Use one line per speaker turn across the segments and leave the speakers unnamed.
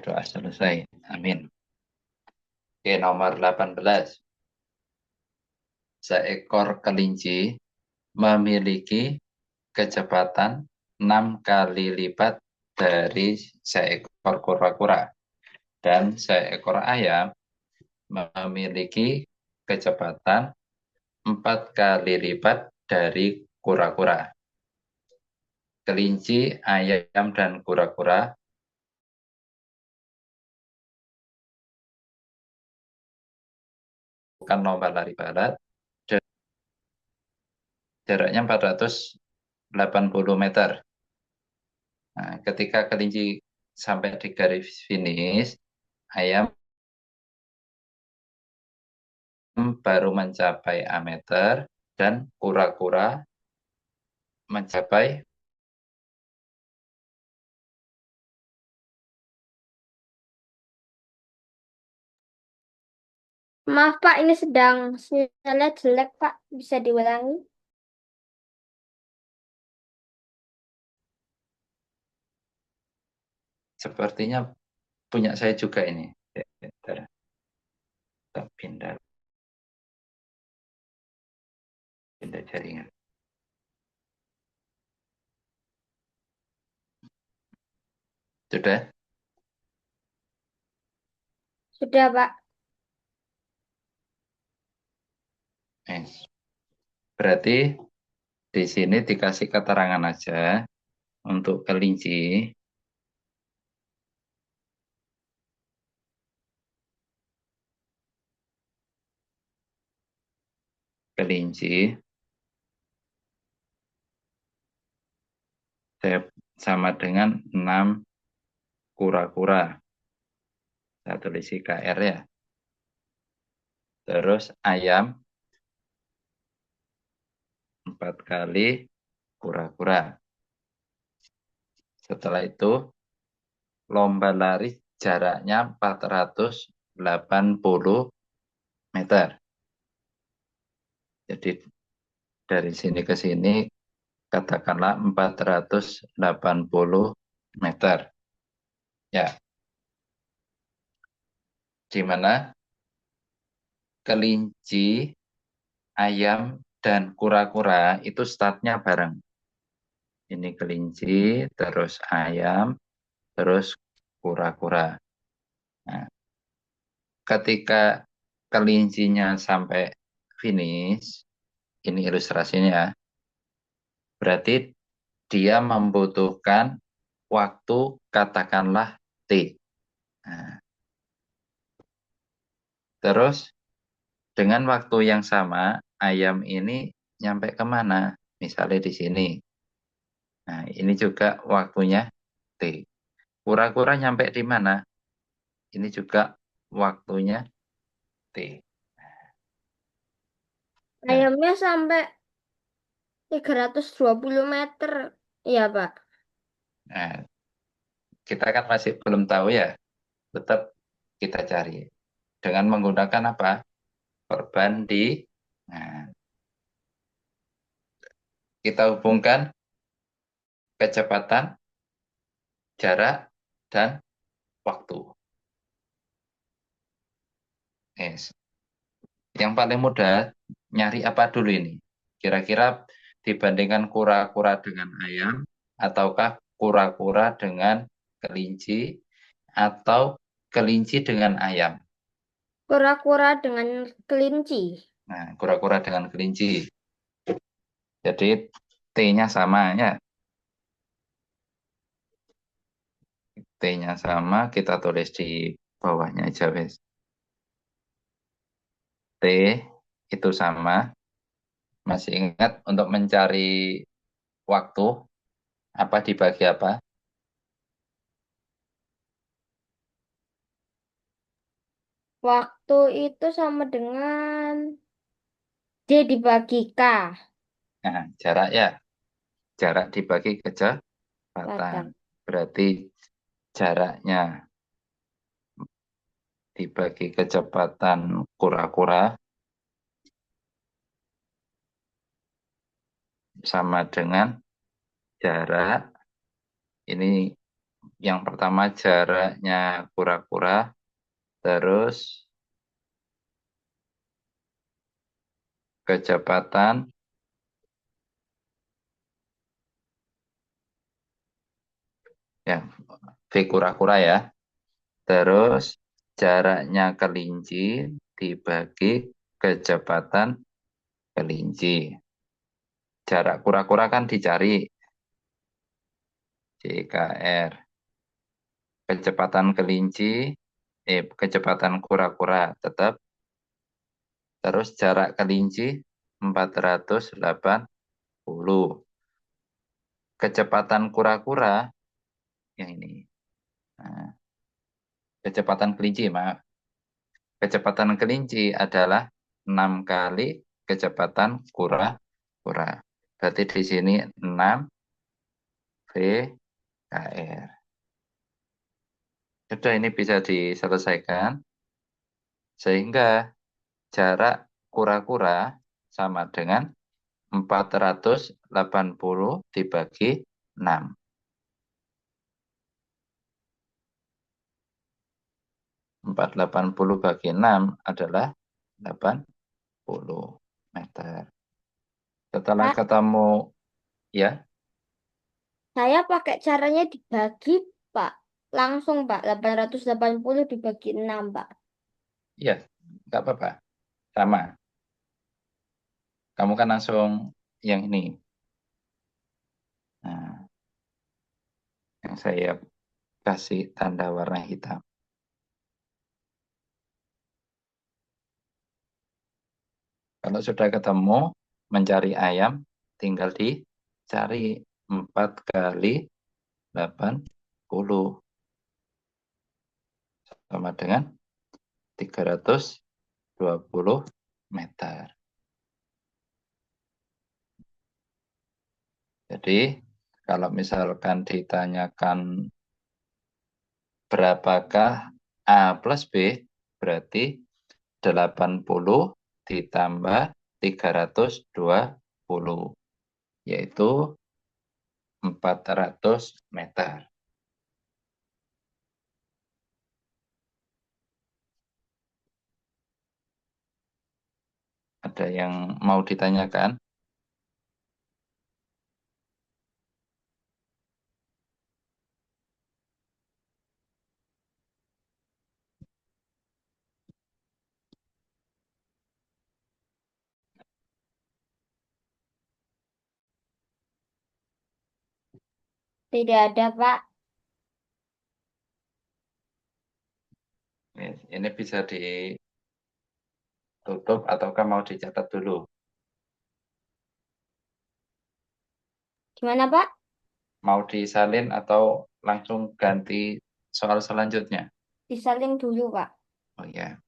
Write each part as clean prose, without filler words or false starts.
doa selesai. Amin. Oke, nomor 18. Seekor kelinci memiliki kecepatan 6 kali lipat dari seekor kura-kura. Dan seekor ayam memiliki kecepatan 4 kali lipat dari kura-kura. Kelinci, ayam, dan kura-kura bukan lomba lari balap, jaraknya 480 meter. Nah, ketika kelinci sampai di garis finish, ayam baru mencapai ameter dan kura-kura mencapai.
Maaf Pak, ini sedang sinyalnya jelek Pak. Bisa diulangi?
Sepertinya punya saya juga ini. Bentar, kita pindah jaringan. Sudah?
Sudah Pak.
Berarti di sini dikasih keterangan aja untuk kelinci. Kelinci sama dengan 6 kura-kura. Saya tulis KR ya. Terus ayam 4 kali kura-kura. Setelah itu lomba lari jaraknya 480 meter. Jadi dari sini ke sini katakanlah 480 meter. Ya, di mana kelinci, ayam, dan kura-kura itu startnya bareng. Ini kelinci, terus ayam, terus kura-kura. Nah, ketika kelincinya sampai finish, ini ilustrasinya, berarti dia membutuhkan waktu katakanlah T. Nah, terus dengan waktu yang sama, ayam ini nyampe kemana? Misalnya di sini. Nah, ini juga waktunya T. Kura-kura nyampe di mana? Ini juga waktunya T. Nah,
Ayamnya sampai 320 meter. Iya Pak.
nah, kita kan masih belum tahu ya. Tetap kita cari. Dengan menggunakan apa? Korban di. Nah, kita hubungkan kecepatan, jarak, dan waktu. Yes. Yang paling mudah, nyari apa dulu ini? Kira-kira dibandingkan kura-kura dengan ayam, ataukah kura-kura dengan kelinci, atau kelinci dengan ayam?
Kura-kura dengan kelinci.
Nah, kura-kura dengan kelinci. Jadi T-nya sama ya. T-nya sama, kita tulis di bawahnya aja, wes. T itu sama. Masih ingat untuk mencari waktu, apa dibagi apa?
Waktu itu sama dengan D dibagi K.
Nah, jarak ya. Jarak dibagi kecepatan.
Batang.
Berarti jaraknya dibagi kecepatan kura-kura sama dengan jarak ini Yang pertama jaraknya kura-kura, terus kecepatan, ya V kura-kura ya. Terus jaraknya kelinci dibagi kecepatan kelinci. Jarak kura-kura kan dicari, JKR. Kecepatan kelinci, kecepatan kura-kura tetap. Terus jarak kelinci 480. Kecepatan kura-kura, yang ini. Nah, kecepatan kelinci, maaf. Kecepatan kelinci adalah 6 kali kecepatan kura-kura. Berarti di sini 6 VKR. Sudah ini bisa diselesaikan. Sehingga jarak kura-kura sama dengan 480 dibagi 6. 480 bagi 6 adalah 80 meter. Setelah
Pak,
ketemu, ya,
saya pakai caranya dibagi, Pak. Langsung, Pak. 880 dibagi 6, Pak.
ya, nggak apa-apa. Sama. Kamu kan langsung yang ini. Nah, yang saya kasih tanda warna hitam. Kalau sudah ketemu, mencari ayam, tinggal dicari 4 kali 80 sama dengan 320 meter. Jadi, kalau misalkan ditanyakan berapakah A plus B, berarti 80 ditambah 320, yaitu 400 meter. Ada yang mau ditanyakan?
Tidak ada, Pak.
Ini bisa ditutup ataukah mau dicatat dulu?
Gimana, Pak?
Mau disalin atau langsung ganti soal selanjutnya?
Disalin dulu, Pak.
Oh ya,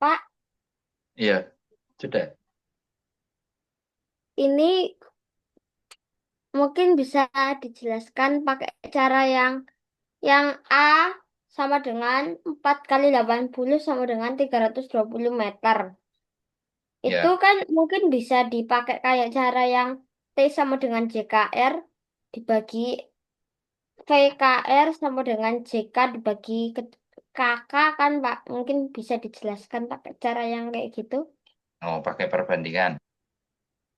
Pak,
Iya, sudah.
ini mungkin bisa dijelaskan pakai cara yang A sama dengan 4 kali 80 sama dengan 320 meter. Itu
Ya.
kan mungkin bisa dipakai kayak cara yang T sama dengan JKR dibagi VKR sama dengan JK dibagi ke KK kan Pak. Mungkin bisa dijelaskan pakai cara yang kayak gitu.
Oh, pakai perbandingan.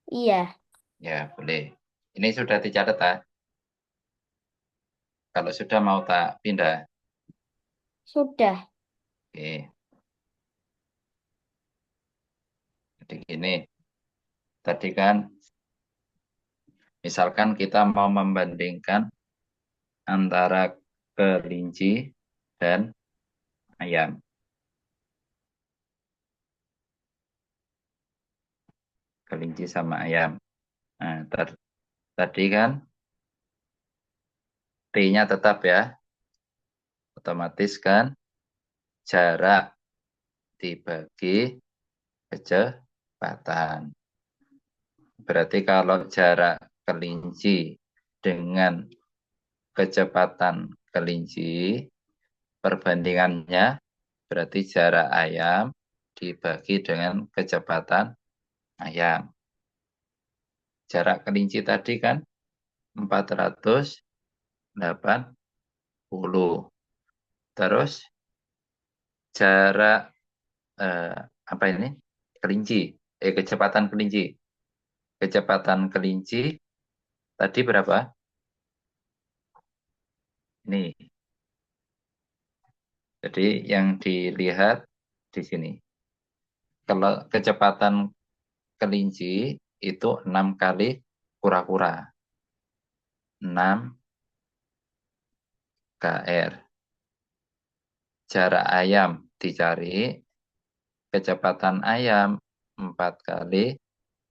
Iya,
Ya, boleh. Ini sudah dicatat, tak? Kalau sudah mau tak pindah.
sudah.
Oke. Jadi gini, tadi kan misalkan kita mau membandingkan antara kelinci dan ayam. Kelinci sama ayam. Nah, tadi kan T-nya tetap ya. Otomatis kan jarak dibagi kecepatan. Berarti kalau jarak kelinci dengan kecepatan kelinci, perbandingannya berarti jarak ayam dibagi dengan kecepatan ayam. Jarak kelinci tadi kan 480. Terus jarak eh, apa ini? Kelinci. Kecepatan kelinci. Kecepatan kelinci tadi berapa? Ini. Jadi yang dilihat di sini. Kalau kecepatan kelinci itu 6 kali kura-kura. 6 kr. Jarak ayam dicari, kecepatan ayam 4 kali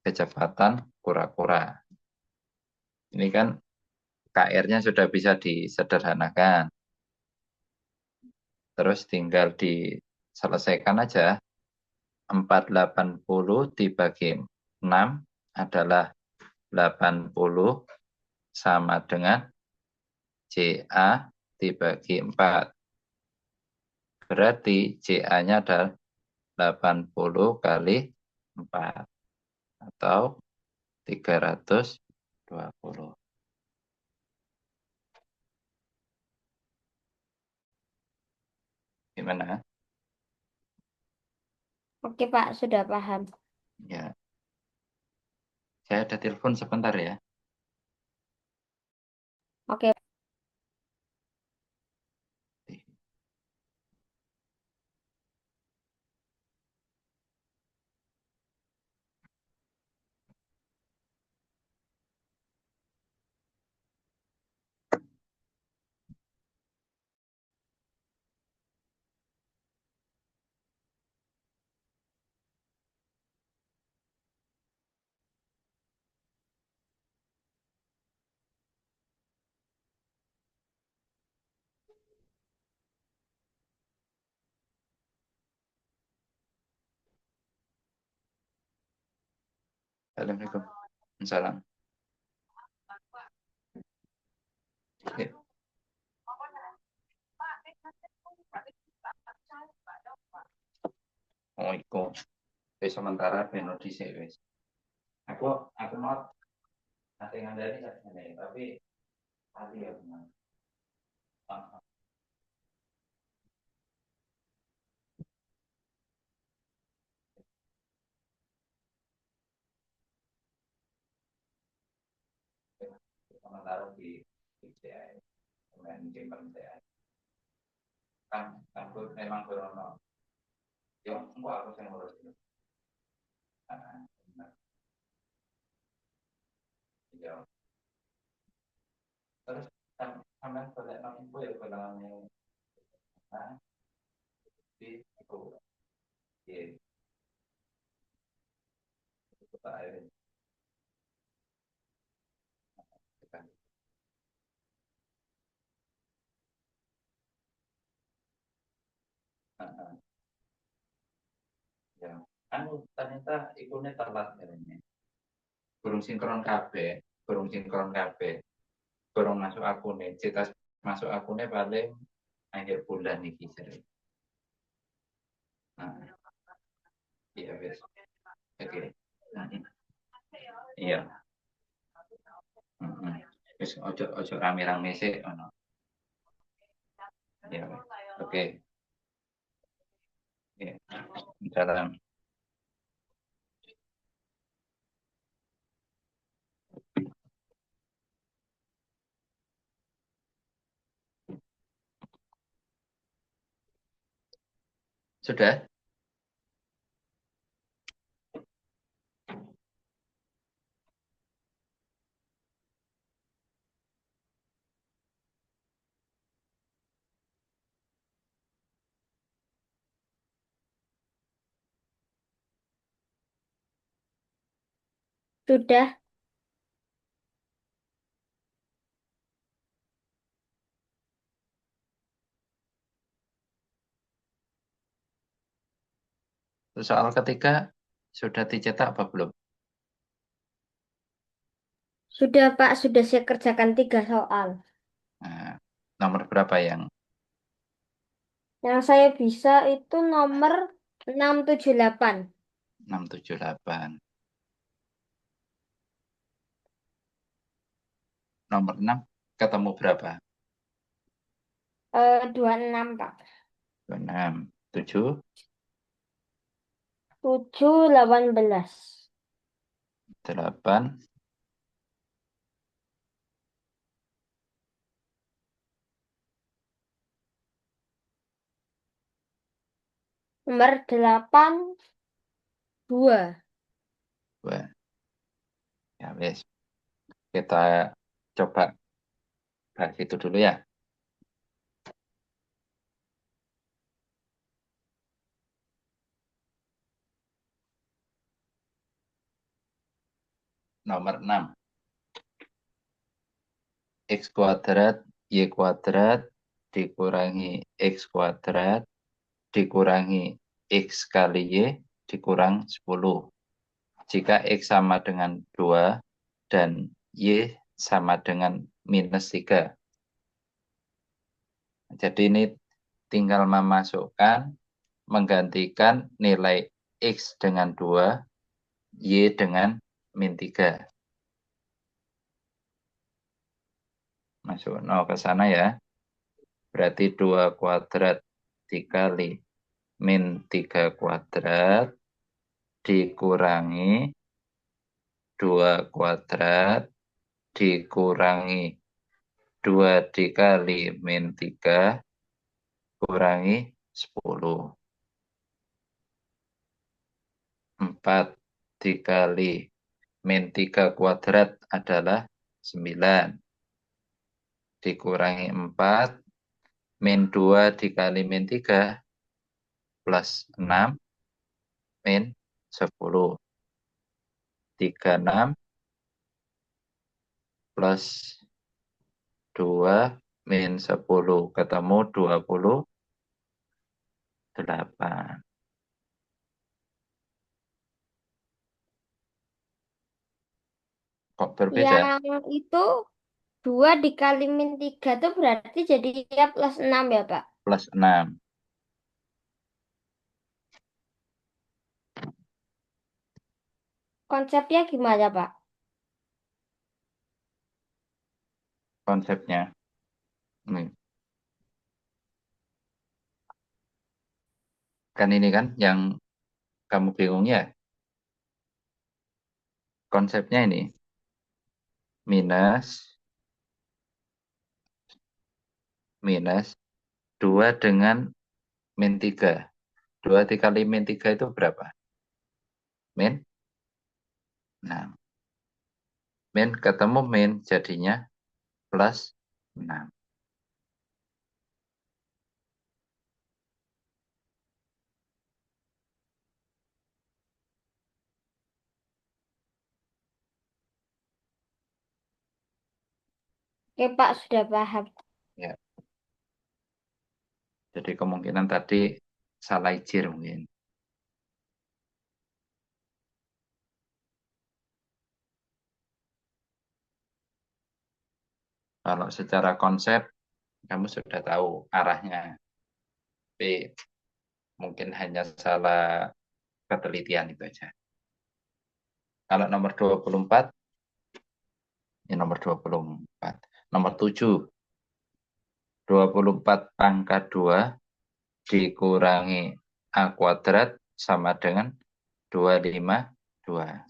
kecepatan kura-kura. Ini kan KR-nya sudah bisa disederhanakan. Terus tinggal diselesaikan aja. 480 dibagi 6 adalah 80 sama dengan CA dibagi 4. Berarti CA-nya adalah 80 kali 4 atau 320. Gimana?
Oke Pak, sudah paham.
Ya, saya ada telepon sebentar ya.
Oke,
Assalamualaikum. Salam. Oke. Oh, iku. Wis sementara beno dhisik wis. Aku mau ate ngandani sakjane, tapi hati ya benar. Sementara di CI, pemain game CI. Kan memang berono. Yo, enggak aku yang ngurus itu. Nah, yo. Terus kan sampean boleh nang info ya kenalane. Nah, di itu. Iya, itu tak ada. anu ternyata ikunnya telat katanya. Burung sinkron kabeh, burung sinkron kabeh. Burung masuk akunnya, cetas masuk akunnya paling akhir bulan iki jare. Nah, iya wes. Oke. Mm-mm. Iya. Mm-mm. Wis ojo ojo rame-rame sih ono. Iya wes. Oke. Iya. Dalam. Sudah?
Sudah.
Soal ketiga sudah dicetak apa belum?
Sudah, Pak. Sudah saya kerjakan 3 soal.
Nah, nomor berapa yang
Yang saya bisa itu nomor 678.
678? Nomor 6 ketemu berapa?
26, Pak.
6, 7,
7, 18.
8,
Nomor 8, 2.
2. Ya wes, kita coba bahas itu dulu ya. Nomor 6, X kuadrat Y kuadrat dikurangi X kuadrat dikurangi X kali Y dikurang 10. Jika X sama dengan 2 dan Y sama dengan -3. Jadi ini tinggal memasukkan, menggantikan nilai X dengan 2, Y dengan -3. Masuk 0 ke sana ya. Berarti 2 kuadrat dikali -3 kuadrat dikurangi 2 kuadrat dikurangi 2 dikali -3 kurangi 10. 4 dikali -3 kuadrat adalah 9. Dikurangi 4, -2 dikali -3 plus 6, -10. 36 plus 2 -10 ketemu 28. Kok berbeda?
Yang itu 2 dikali min 3 itu berarti jadi ya plus 6 ya, Pak.
Plus 6.
Konsepnya gimana, Pak?
Konsepnya. Nih. Kan ini kan yang kamu bingung ya. Konsepnya ini. Minus. Minus. 2 dengan -3. 2 dikali -3 itu berapa? Min 6. Min ketemu min jadinya plus 6.
Oke, Pak, sudah paham.
Ya. Jadi kemungkinan tadi salah ijir mungkin. Kalau secara konsep, kamu sudah tahu arahnya. Tapi mungkin hanya salah ketelitian itu aja. Kalau nomor 24, ini nomor 24. Nomor 7, 24 pangkat 2 dikurangi A kuadrat sama dengan 252.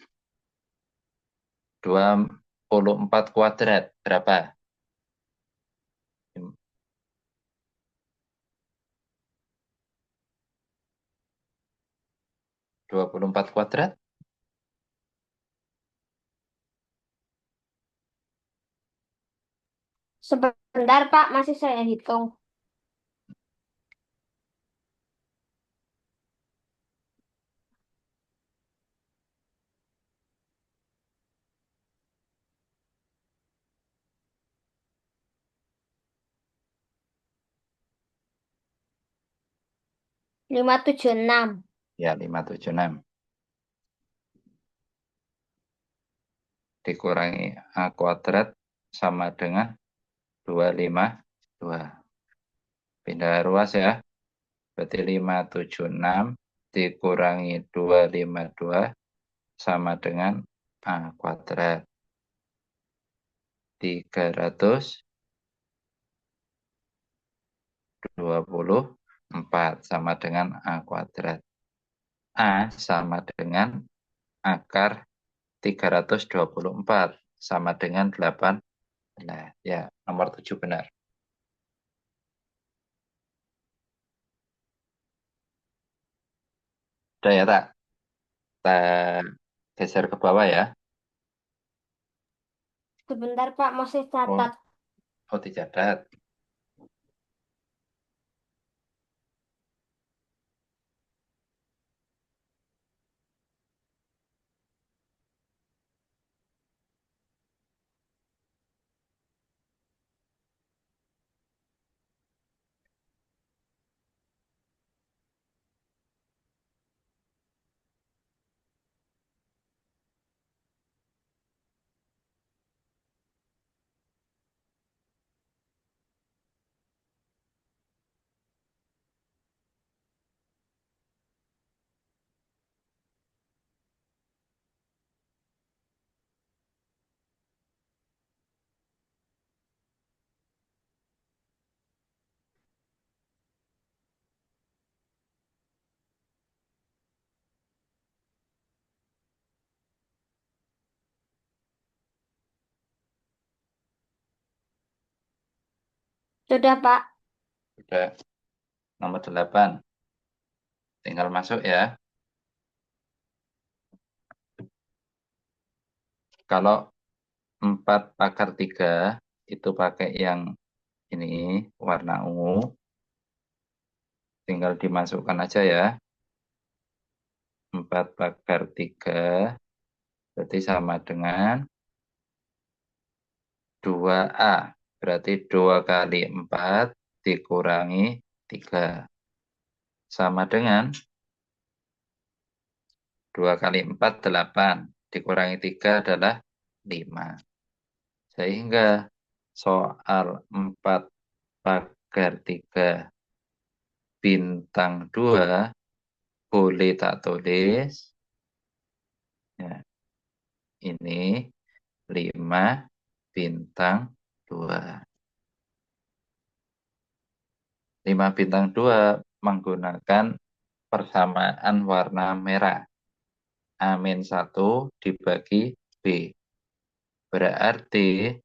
24 kuadrat berapa? 24 kuadrat?
Sebentar, Pak, masih saya hitung. 576.
Ya, 576. Dikurangi A kuadrat sama dengan 252. Pindah ruas ya. Berarti 576 dikurangi 252 sama dengan A kuadrat. 324 sama dengan A kuadrat. A sama dengan akar 324 sama dengan 8. Nah, ya, nomor 7 benar. Udah ya, tak? Kita geser ke bawah ya.
Sebentar, Pak, masih
Oh,
catat.
oh dicatat.
Sudah, Pak.
Udah nomor 8. Tinggal masuk ya. Kalau 4 akar 3 itu pakai yang ini warna ungu. Tinggal dimasukkan aja ya. 4 akar 3 berarti sama dengan 2A. Berarti 2 kali 4 dikurangi 3. Sama dengan 2 kali 4, 8. Dikurangi 3 adalah 5. Sehingga soal 4 pagar 3 bintang 2 boleh tak tulis. Ya, ini 5 bintang 2. 5 bintang 2 menggunakan persamaan warna merah. A-1 dibagi B. Berarti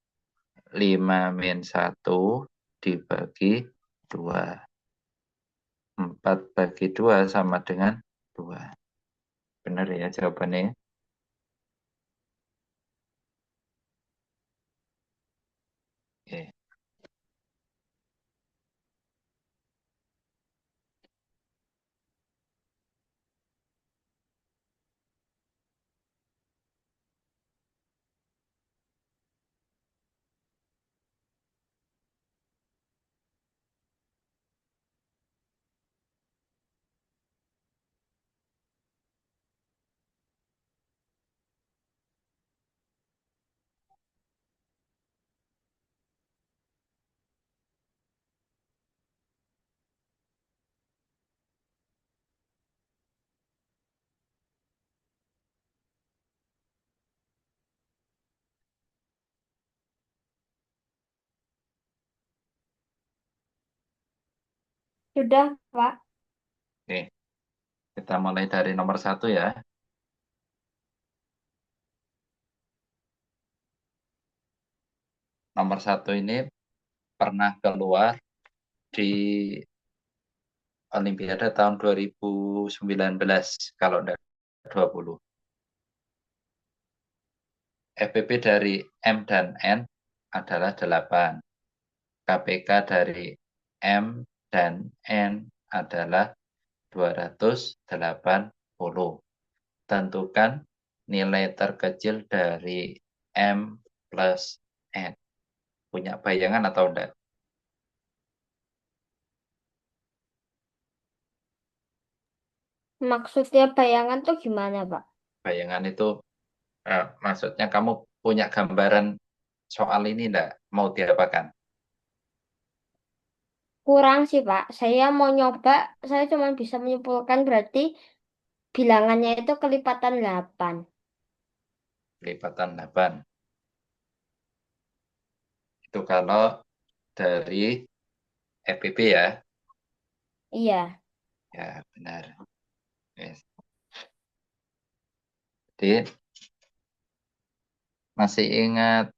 5-1 dibagi 2. 4 bagi 2 sama dengan 2. Benar ya jawabannya? Oke.
Sudah, Pak.
Oke, kita mulai dari nomor satu ya. Nomor satu ini pernah keluar di Olimpiade tahun 2019 kalau enggak 20. FPP dari M dan N adalah 8. KPK dari M dan N adalah 280. Tentukan nilai terkecil dari M plus N. Punya bayangan atau enggak?
Maksudnya bayangan tuh gimana, Pak?
Bayangan itu maksudnya kamu punya gambaran soal ini enggak? Mau diapakan?
Kurang sih, Pak. Saya mau nyoba, saya cuma bisa menyimpulkan berarti bilangannya itu kelipatan 8.
Lipatan 8. Itu kalau dari FPP ya.
Iya.
Ya, benar. Yes. Jadi, masih ingat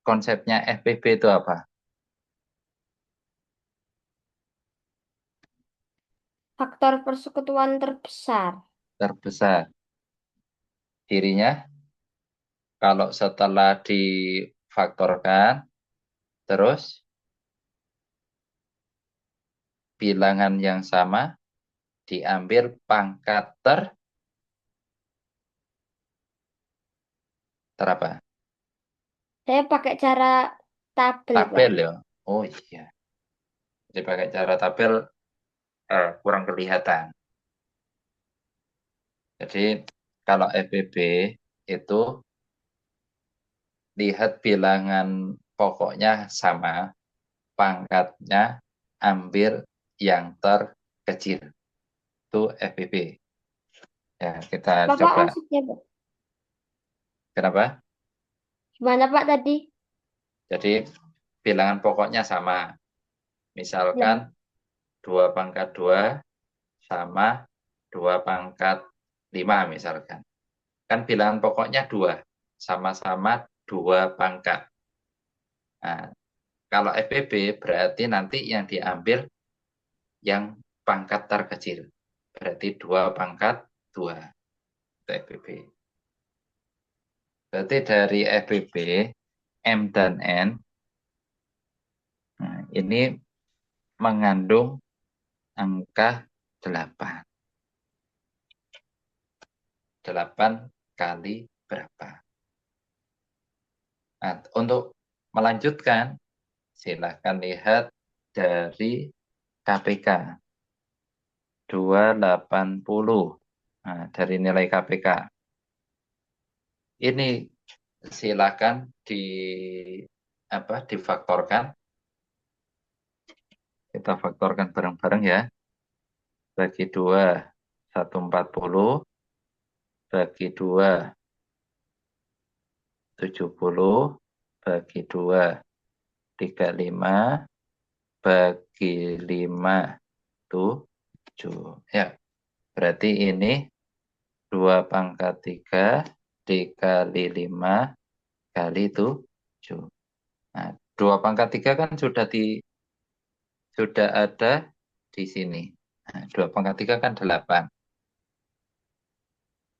konsepnya FPP itu apa?
Faktor persekutuan terbesar.
Terbesar. Dirinya kalau setelah difaktorkan, terus bilangan yang sama diambil pangkat terapa?
Saya pakai cara tabel, Pak.
Tabel ya. Oh iya. Jadi pakai cara tabel kurang kelihatan. Jadi kalau FBB itu lihat bilangan pokoknya sama, pangkatnya ambil yang terkecil. Itu FBB. Ya, kita
Apa, Pak,
coba.
maksudnya, Pak?
Kenapa?
Gimana, Pak, tadi?
Jadi bilangan pokoknya sama. Misalkan
Ya.
2 pangkat 2 sama 2 pangkat 5 misalkan. Kan bilangan pokoknya 2. Sama-sama 2 pangkat. Nah, kalau FBB berarti nanti yang diambil yang pangkat terkecil. Berarti 2 pangkat 2. Itu FBB. Berarti dari FBB, M dan N, nah, ini mengandung angka 8. 8 kali berapa? Nah, untuk melanjutkan, silahkan lihat dari KPK. 280. Nah, dari nilai KPK. Ini silakan difaktorkan. Kita faktorkan bareng-bareng ya. Bagi 2, 140. Bagi 2, 70. Bagi 2, 35. Bagi 5, 7. Ya, berarti ini 2 pangkat 3 dikali 5 kali 7. Nah, 2 pangkat 3 kan sudah ada di sini. Nah, 2 pangkat 3 kan 8.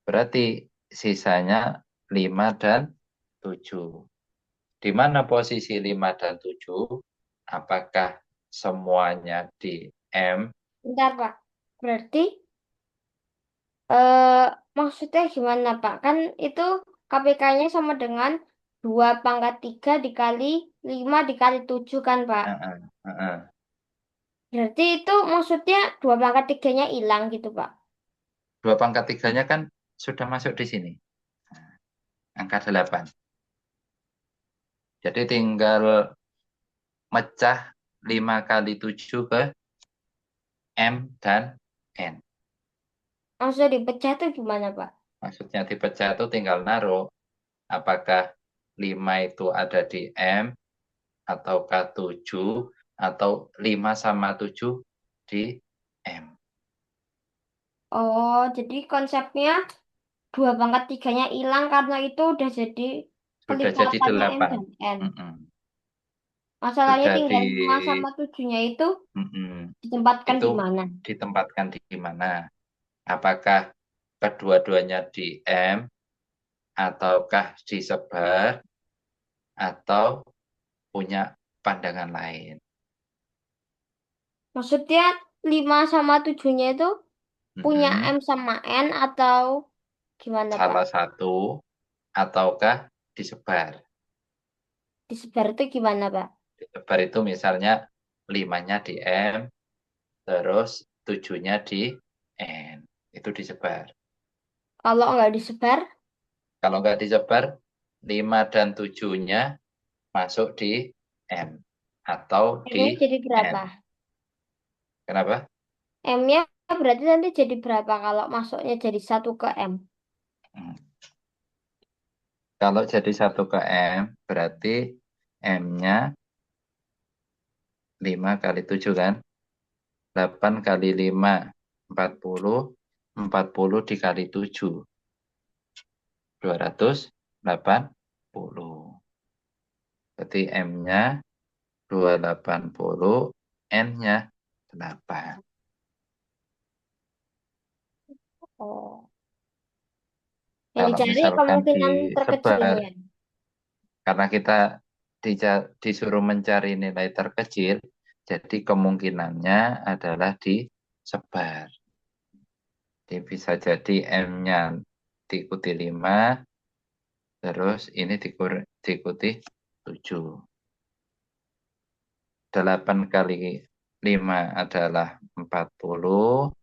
Berarti sisanya 5 dan 7. Di mana posisi 5 dan 7? Apakah semuanya di M?
Bentar, Pak. Berarti, eh, maksudnya gimana, Pak? Kan itu KPK-nya sama dengan 2 pangkat 3 dikali 5 dikali 7 kan, Pak?
Heeh, heeh.
Berarti itu maksudnya 2 pangkat 3-nya hilang gitu, Pak.
2 pangkat 3-nya kan sudah masuk di sini. Nah, angka 8. Jadi tinggal mecah 5 kali 7 ke M dan N.
Maksudnya dipecah itu gimana, Pak?
Maksudnya dipecah itu tinggal naruh apakah 5 itu ada di M ataukah 7 atau 5 sama 7 di M.
Oh, jadi konsepnya 2/3-nya hilang karena itu udah jadi
Sudah jadi
kelipatannya M
8.
dan N.
Mm-mm.
Masalahnya
Sudah di
tinggal 5/7-nya itu
mm-mm.
ditempatkan
Itu
di mana?
ditempatkan di mana? Apakah kedua-duanya di M ataukah disebar atau punya pandangan lain?
Maksudnya 5/7-nya itu punya
Mm-mm.
M sama N atau gimana, Pak?
Salah satu ataukah disebar?
Disebar itu gimana, Pak?
Disebar itu misalnya limanya di M, terus tujuhnya di N. Itu disebar.
Kalau nggak disebar,
Kalau nggak disebar, 5 dan tujuhnya masuk di M atau di
M-nya jadi
N.
berapa?
Kenapa?
M-nya berarti nanti jadi berapa kalau masuknya jadi 1 ke M?
Hmm. Kalau jadi 1 ke M, berarti M-nya 5 kali 7 kan? 8 kali 5, 40. 40 dikali 7, 280. Berarti M-nya 280, N-nya 8.
Oh. Yang
Kalau
dicari
misalkan
kemungkinan
disebar,
terkecilnya.
karena kita disuruh mencari nilai terkecil, jadi kemungkinannya adalah disebar. Jadi bisa jadi M-nya diikuti 5, terus ini diikuti 7. 8 kali 5 adalah 40,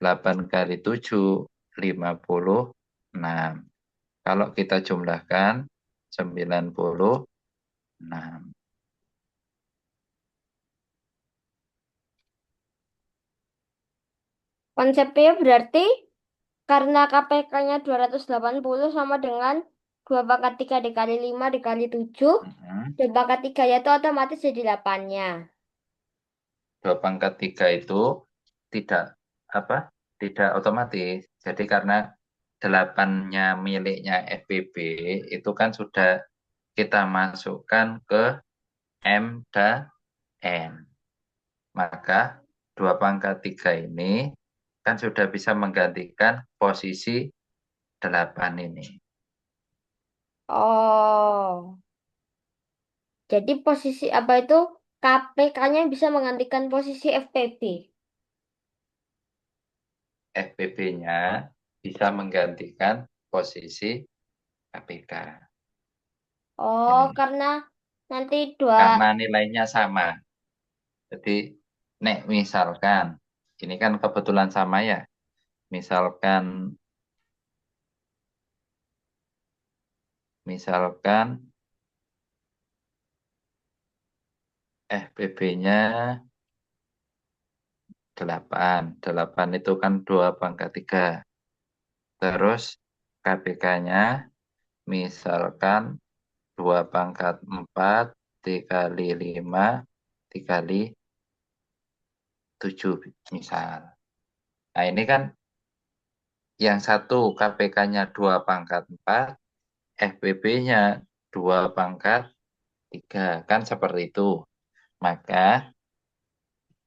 8 kali 7, 56. Kalau kita jumlahkan 96.
Konsepnya berarti karena KPK-nya 280 sama dengan 2/3 dikali 5 dikali 7.
Mhm.
2/3 itu otomatis jadi 8-nya.
2/3 itu tidak apa? Tidak otomatis. Jadi karena 8-nya miliknya FPB itu kan sudah kita masukkan ke M dan N. Maka 2/3 ini kan sudah bisa menggantikan posisi 8 ini.
Oh, jadi posisi apa itu KPK-nya bisa menggantikan posisi FPB.
FPB-nya bisa menggantikan posisi KPK.
Oh,
Ini
karena nanti dua.
karena nilainya sama. Jadi nek misalkan ini kan kebetulan sama ya. Misalkan FPB-nya 8. 8 itu kan 2/3. Terus KPK-nya misalkan 2/4 dikali 5 dikali 7 misal. Nah ini kan yang satu KPK-nya 2/4, FPB-nya 2/3. Kan seperti itu. Maka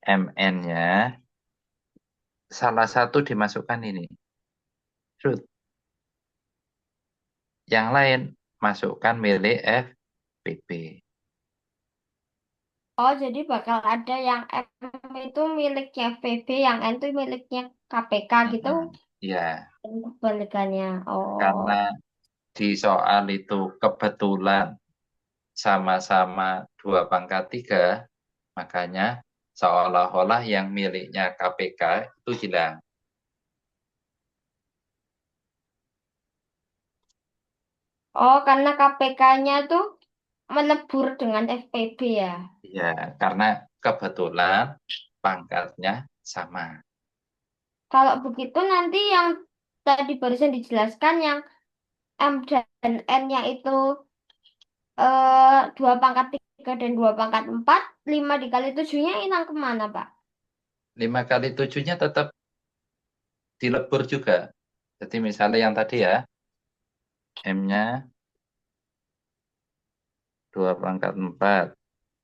MN-nya salah satu dimasukkan ini. Terus yang lain masukkan milik FPB.
Oh, jadi bakal ada yang M itu miliknya FPB, yang N itu miliknya KPK gitu.
Mm-mm. Ya,
Untuk kebalikannya. Oh.
karena di soal itu kebetulan sama-sama 2/3, makanya seolah-olah yang miliknya KPK itu hilang.
Oh, karena KPK-nya tuh melebur dengan FPB ya.
Ya, karena kebetulan pangkatnya sama.
Kalau begitu nanti yang tadi barusan dijelaskan yang M dan N-nya itu 2/3 dan 2/4, 5 dikali 7-nya hilang kemana, Pak?
5 kali 7-nya tetap dilebur juga. Jadi misalnya yang tadi ya, M-nya 2 pangkat 4,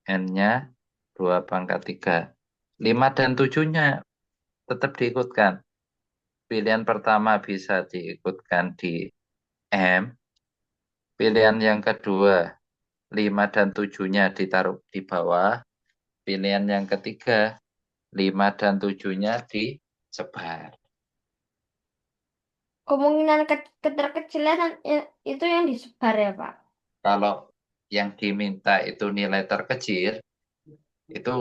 N-nya 2 pangkat 3. 5 dan 7-nya tetap diikutkan. Pilihan pertama bisa diikutkan di M. Pilihan yang kedua, 5 dan 7-nya ditaruh di bawah. Pilihan yang ketiga, 5 dan 7-nya disebar.
Kemungkinan keterkecilan itu yang disebar ya, Pak.
Kalau yang diminta itu nilai terkecil, itu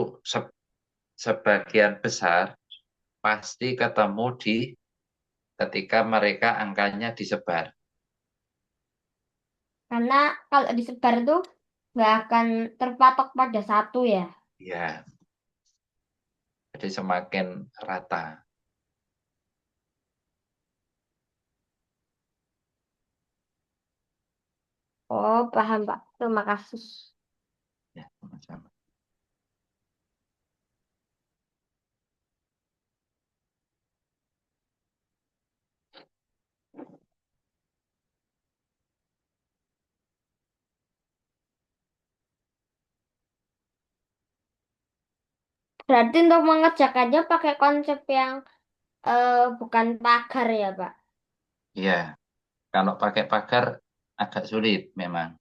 sebagian besar pasti ketemu di ketika mereka angkanya disebar.
Karena kalau disebar itu nggak akan terpatok pada satu ya.
Ya, jadi semakin rata.
Oh, paham, Pak. Terima kasih.
Ya, sama-sama.
Berarti untuk mengerjakannya pakai konsep yang bukan pagar ya, Pak.
Ya, kalau pakai pagar agak sulit memang.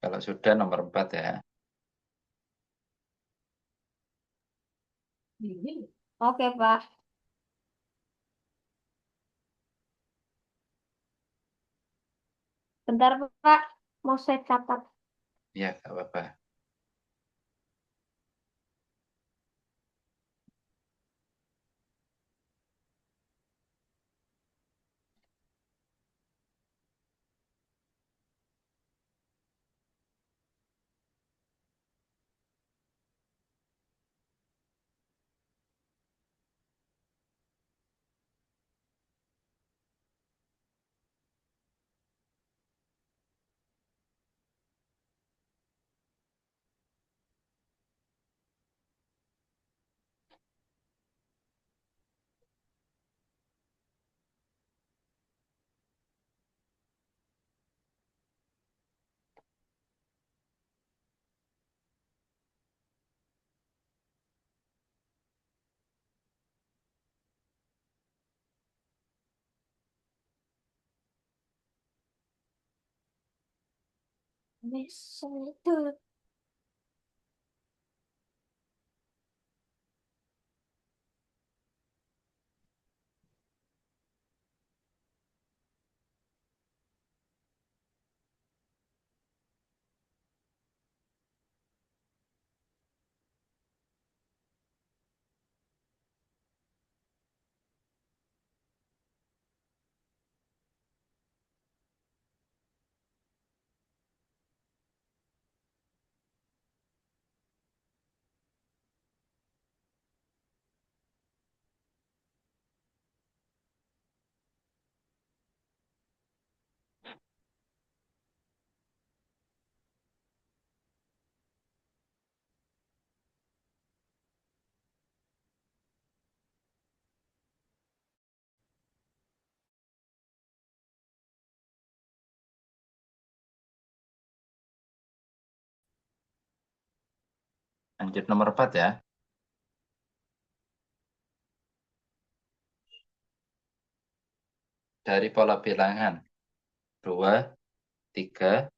Kalau sudah nomor 4 ya.
Oke, Pak. Bentar, Pak. Mau saya catat.
Ya, nggak apa-apa.
Besok itu.
Lanjut nomor 4 ya. Dari pola bilangan 2, 3,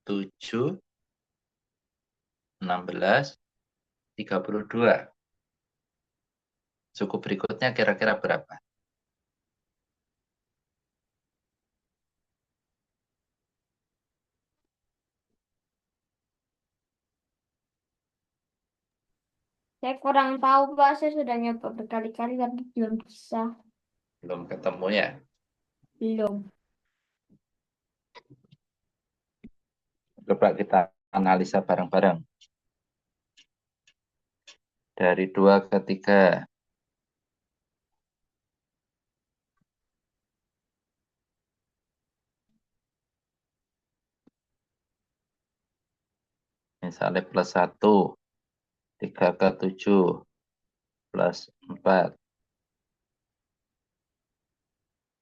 7, 16, 32. Suku berikutnya kira-kira berapa?
Saya kurang tahu, Pak. Saya sudah nyoba berkali-kali, tapi belum bisa.
Belum ketemu ya.
Belum.
Coba kita analisa bareng-bareng. Dari 2 ke 3. Misalnya plus 1. 3 ke 7. Plus 4.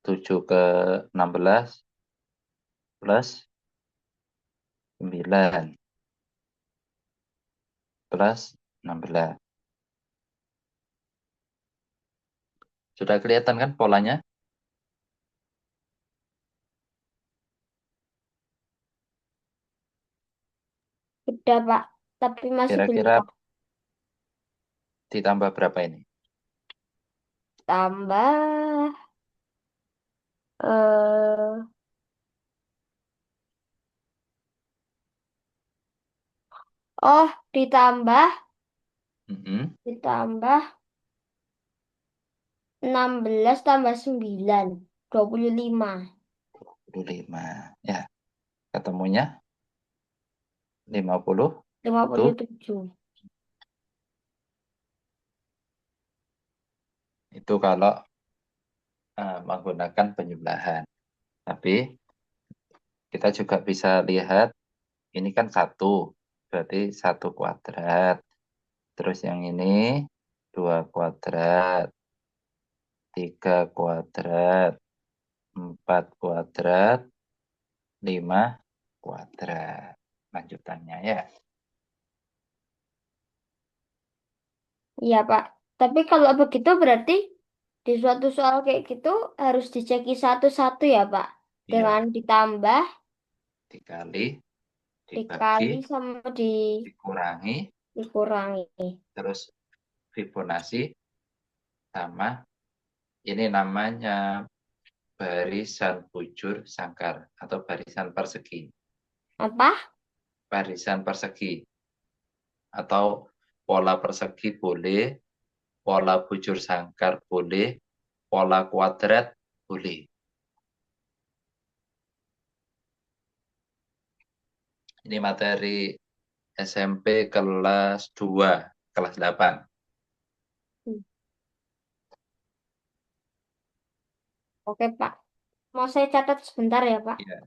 7 ke 16. Plus 9. Plus 16. Sudah kelihatan kan polanya?
Sudah, Pak. Tapi masih belum
Kira-kira
paham.
ditambah berapa ini?
Tambah. eh oh,
Mhm,
ditambah 16 tambah 9. 25.
25. Ya, ketemunya 50. Itu
57.
kalau menggunakan penjumlahan. Tapi kita juga bisa lihat ini kan 1, berarti 1 kuadrat. Terus yang ini 2 kuadrat, 3 kuadrat, 4 kuadrat, 5 kuadrat. Lanjutannya ya.
Iya, Pak. Tapi kalau begitu berarti di suatu soal kayak gitu harus diceki satu-satu ya, Pak. Dengan
Iya,
ditambah,
dikali, dibagi,
dikali sama
dikurangi,
dikurangi.
terus Fibonacci sama ini namanya barisan bujur sangkar atau barisan persegi.
Apa?
Barisan persegi atau pola persegi boleh, pola bujur sangkar boleh, pola kuadrat boleh. Ini materi SMP kelas 2, kelas 8.
Hmm. Oke, Pak. Mau saya catat sebentar ya, Pak.
Ya.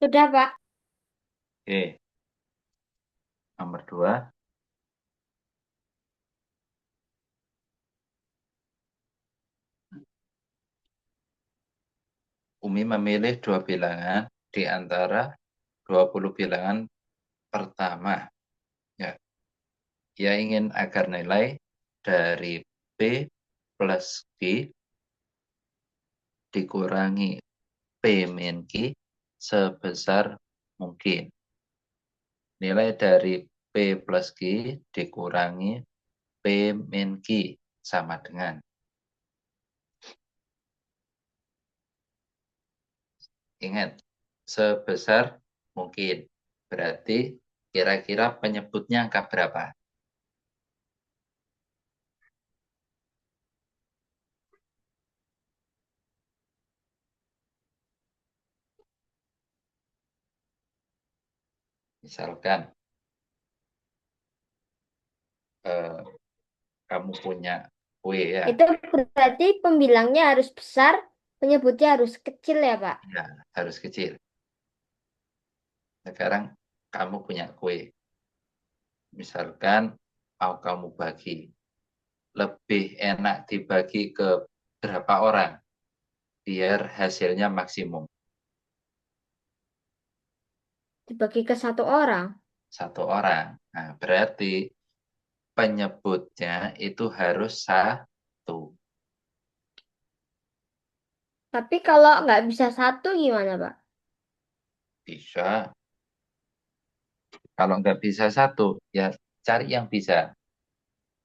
Sudah, Pak.
Oke, nomor dua. Umi memilih dua bilangan di antara 20 bilangan pertama. Ya, ia ingin agar nilai dari P plus Q dikurangi P min Q sebesar mungkin. Nilai dari P plus Q dikurangi P min Q sama dengan. Ingat, sebesar mungkin. Berarti kira-kira penyebutnya angka berapa? Misalkan eh, kamu punya kue ya,
Itu berarti pembilangnya harus besar, penyebutnya harus kecil ya, Pak.
ya harus kecil. Sekarang kamu punya kue. Misalkan mau kamu bagi, lebih enak dibagi ke berapa orang biar hasilnya maksimum.
Dibagi ke satu orang.
Satu orang. Nah, berarti penyebutnya itu harus satu.
Tapi kalau nggak bisa satu gimana, Pak?
Bisa. Kalau nggak bisa satu, ya cari yang bisa.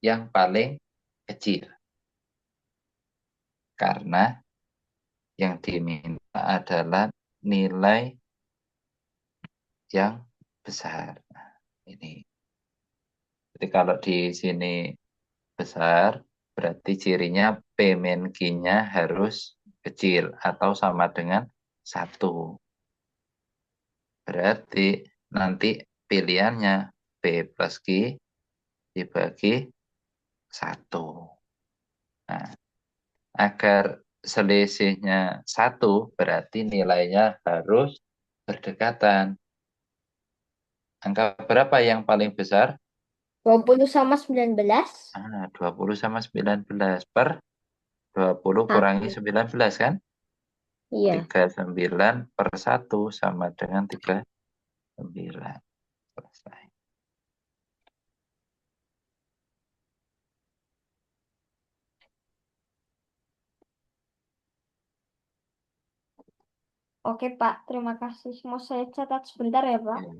Yang paling kecil. Karena yang diminta adalah nilai yang besar. Nah, ini. Jadi kalau di sini besar, berarti cirinya P min Q-nya harus kecil atau sama dengan satu. Berarti nanti pilihannya P plus Q dibagi satu. Nah, agar selisihnya satu, berarti nilainya harus berdekatan. Angka berapa yang paling besar?
20 sama 19.
20 sama 19 per 20 kurangi
Satu.
19 kan?
Iya.
39 per satu sama dengan 39. Selesai.
Oke, Pak. Terima kasih. Mau saya catat sebentar ya, Pak.
Ya.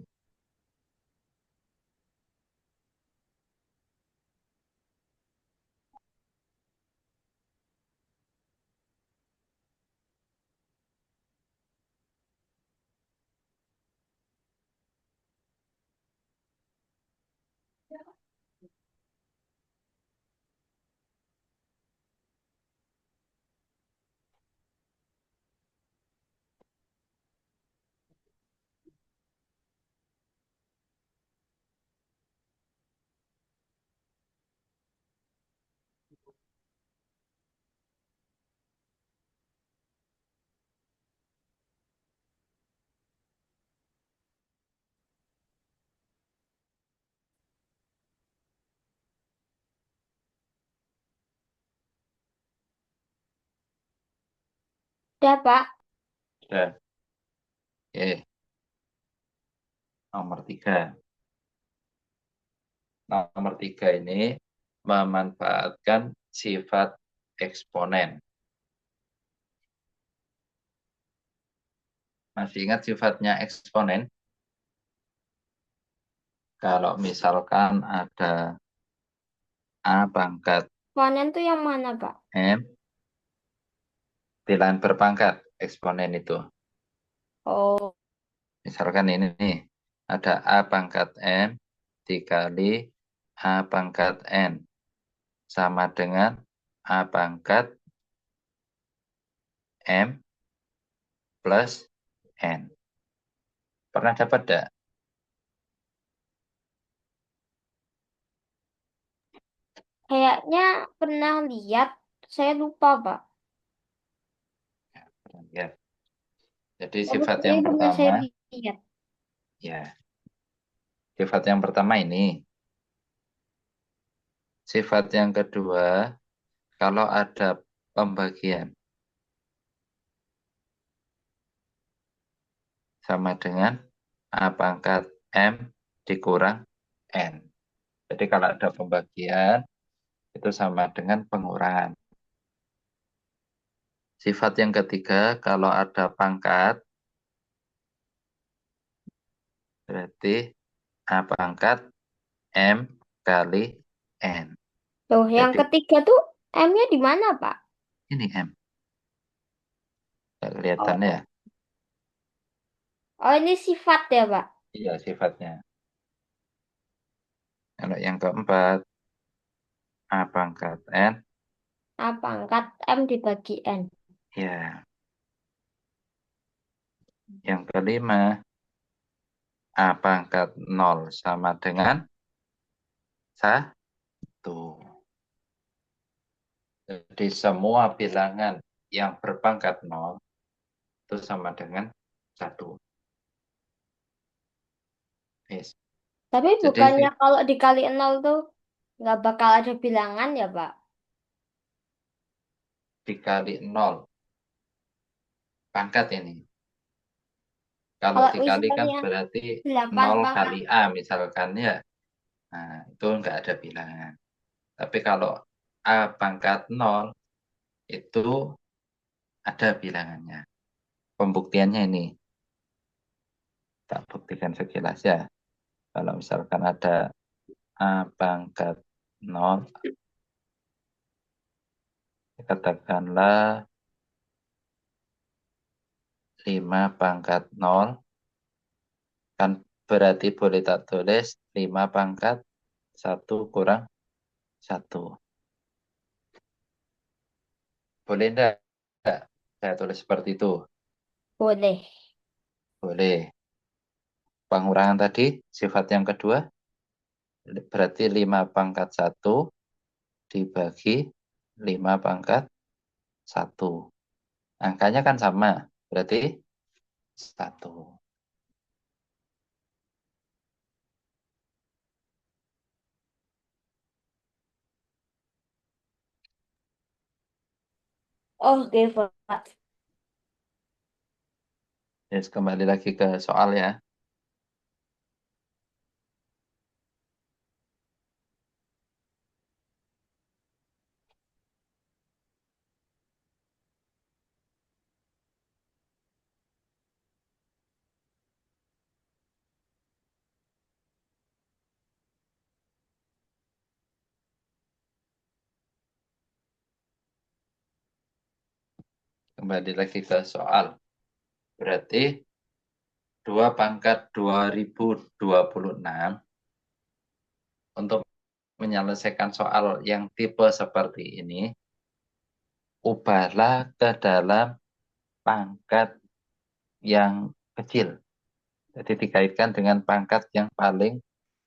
Udah, Pak.
Sudah. Oke, nomor tiga. Nomor tiga ini memanfaatkan sifat eksponen. Masih ingat sifatnya eksponen? Kalau misalkan ada A pangkat
Ponen tuh yang mana, Pak?
M, bilangan berpangkat eksponen itu.
Oh,
Misalkan ini nih, ada A pangkat M dikali A pangkat N sama dengan A pangkat M plus N. Pernah dapat enggak?
kayaknya pernah lihat. Saya lupa, Pak.
Ya. Jadi
Tapi
sifat yang
kayaknya pernah saya
pertama,
Iya.
Ya, sifat yang pertama ini. Sifat yang kedua, kalau ada pembagian sama dengan A pangkat M dikurang N. Jadi kalau ada pembagian, itu sama dengan pengurangan. Sifat yang ketiga, kalau ada pangkat, berarti A pangkat M kali N.
Loh, yang
Jadi
ketiga tuh M-nya di mana, Pak?
ini M. Nggak kelihatan ya?
Oh, oh ini sifat ya, Pak?
Iya sifatnya. Kalau yang keempat, A pangkat N,
A pangkat M dibagi N.
ya. Yang kelima, A pangkat nol sama dengan 1. Jadi semua bilangan yang berpangkat nol itu sama dengan 1. Yes.
Tapi
Jadi
bukannya kalau dikali nol tuh nggak bakal ada bilangan ya, Pak?
dikali nol pangkat ini. Kalau
Kalau
dikali kan
misalnya
berarti
8
nol
pangkat,
kali A misalkan ya. Nah, itu enggak ada bilangan. Tapi kalau A pangkat nol itu ada bilangannya. Pembuktiannya ini. Tak buktikan sekilas ya. Kalau misalkan ada A pangkat nol, katakanlah 5 pangkat nol, kan berarti boleh tak tulis 5 pangkat 1 kurang 1. Boleh enggak? Saya tulis seperti itu.
boleh.
Boleh. Pengurangan tadi, sifat yang kedua, berarti 5 pangkat 1 dibagi 5 pangkat 1. Angkanya kan sama, berarti 1.
Oke, Pak.
Yes, kembali lagi ke soal ya. Kembali lagi ke soal. Berarti 2 pangkat 2026 untuk menyelesaikan soal yang tipe seperti ini, ubahlah ke dalam pangkat yang kecil. Jadi dikaitkan dengan pangkat yang paling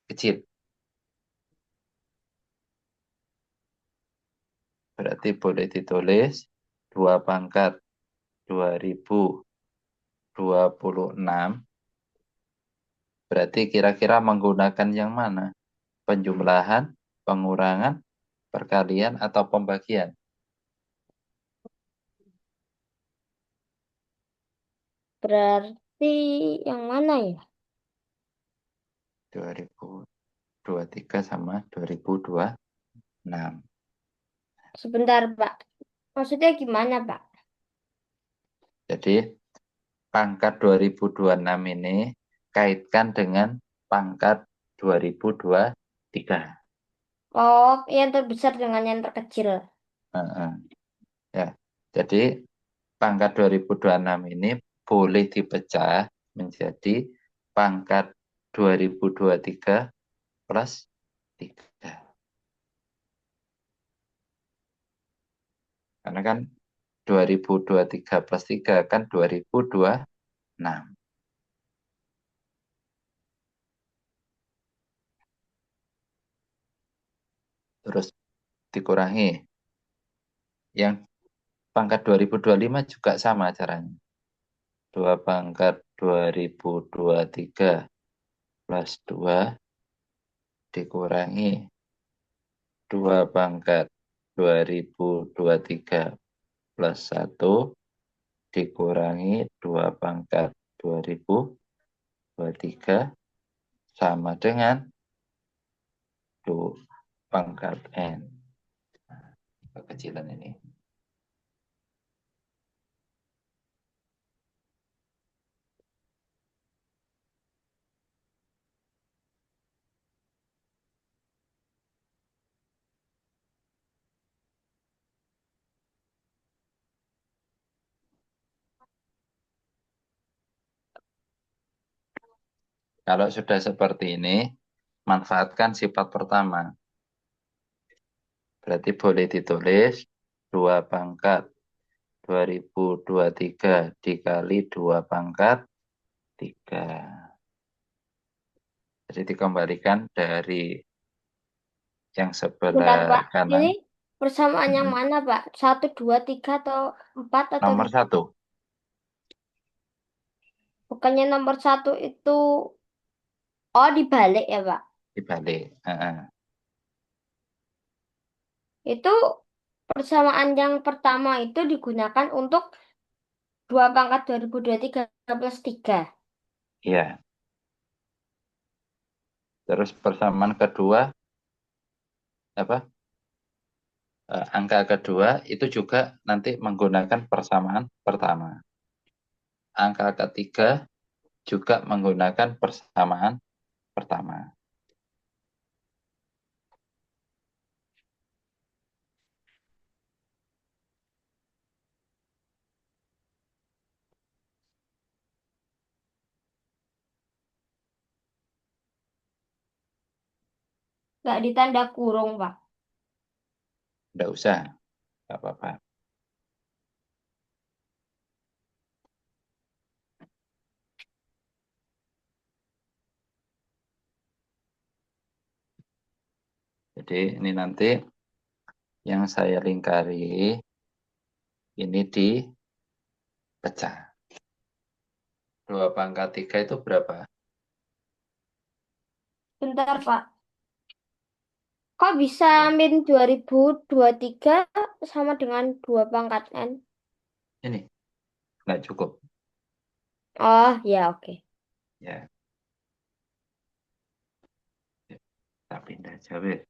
kecil. Berarti boleh ditulis 2 pangkat 2026. Berarti kira-kira menggunakan yang mana? Penjumlahan, pengurangan, perkalian, atau pembagian?
Berarti yang mana ya?
2023 sama 2026.
Sebentar, Pak. Maksudnya gimana, Pak?
Jadi pangkat 2026 ini kaitkan dengan pangkat 2023.
Oh, yang terbesar dengan yang terkecil.
Heeh. Ya. Jadi pangkat 2026 ini boleh dipecah menjadi pangkat 2023 plus 3. Karena kan 2023 plus 3 kan 2026. Terus dikurangi. Yang pangkat 2025 juga sama caranya. 2 pangkat 2023 plus 2 dikurangi 2 pangkat 2023 plus 1 dikurangi 2 pangkat 2023 sama dengan 2 pangkat N. Kekecilan ini. Kalau sudah seperti ini, manfaatkan sifat pertama. Berarti boleh ditulis 2 pangkat 2023 dikali 2 pangkat 3. Jadi dikembalikan dari yang
Bentar,
sebelah
Pak.
kanan.
Ini persamaan yang
Mm-mm.
mana, Pak? Satu, dua, tiga, atau empat, atau
Nomor 1
bukannya nomor satu itu, oh, dibalik ya, Pak?
dibalik.
Itu persamaan yang pertama itu digunakan untuk 2 pangkat 2023 plus 3.
Iya. Terus persamaan kedua apa? Angka kedua itu juga nanti menggunakan persamaan pertama. Angka ketiga juga menggunakan persamaan pertama.
Nggak ditanda kurung, Pak.
Tidak usah, nggak apa-apa. Jadi ini nanti yang saya lingkari ini dipecah. 2 pangkat 3 itu berapa?
Bentar, Pak. Kok bisa
Ya.
min 2023 sama dengan 2 pangkat N?
Ini nggak cukup.
Oh, ya, oke.
Ya, kita pindah aja, weh.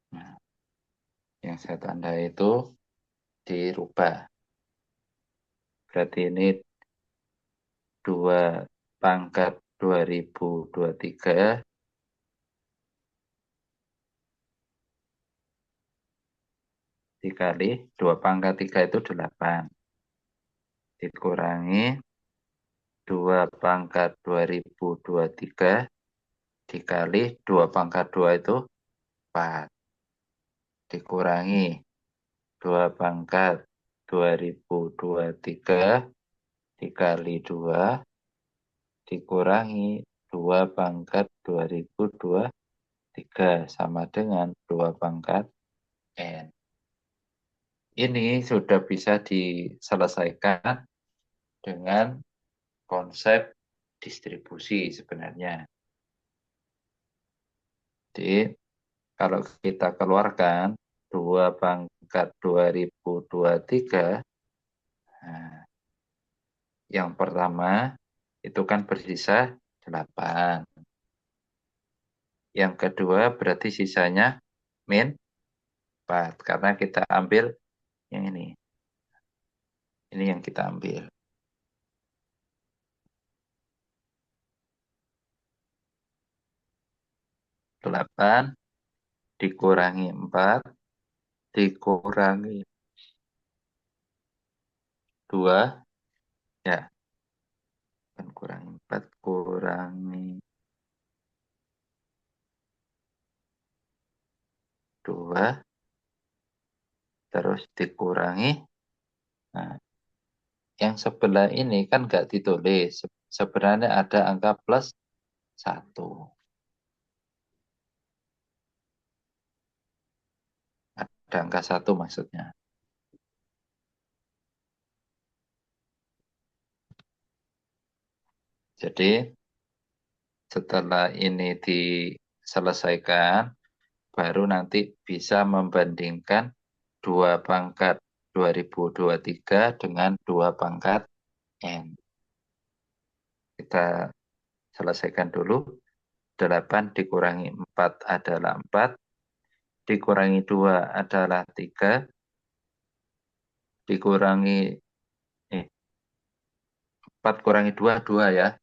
Nah, yang saya tanda itu dirubah. Berarti ini 2 pangkat 2023 dikali 2 pangkat 3 itu 8. Dikurangi 2 pangkat 2023 dikali 2 pangkat 2 itu 4. Dikurangi 2 pangkat 2023 dikali 2 dikurangi 2 pangkat 2023 sama dengan 2 pangkat N. Ini sudah bisa diselesaikan dengan konsep distribusi sebenarnya. Jadi kalau kita keluarkan 2 pangkat 2023, nah, yang pertama itu kan bersisa 8. Yang kedua berarti sisanya min 4. Karena kita ambil yang ini. Ini yang kita ambil. 8 dikurangi 4 dikurangi 2 ya, kan kurangi 4 kurangi 2 terus dikurangi. Nah, yang sebelah ini kan nggak ditulis. Sebenarnya ada angka plus 1. Ada angka 1 maksudnya. Jadi setelah ini diselesaikan, baru nanti bisa membandingkan 2 pangkat 2023 dengan 2 pangkat N. Kita selesaikan dulu. 8 dikurangi 4 adalah 4. Dikurangi 2 adalah 3. Dikurangi 4 kurangi 2, 2 ya.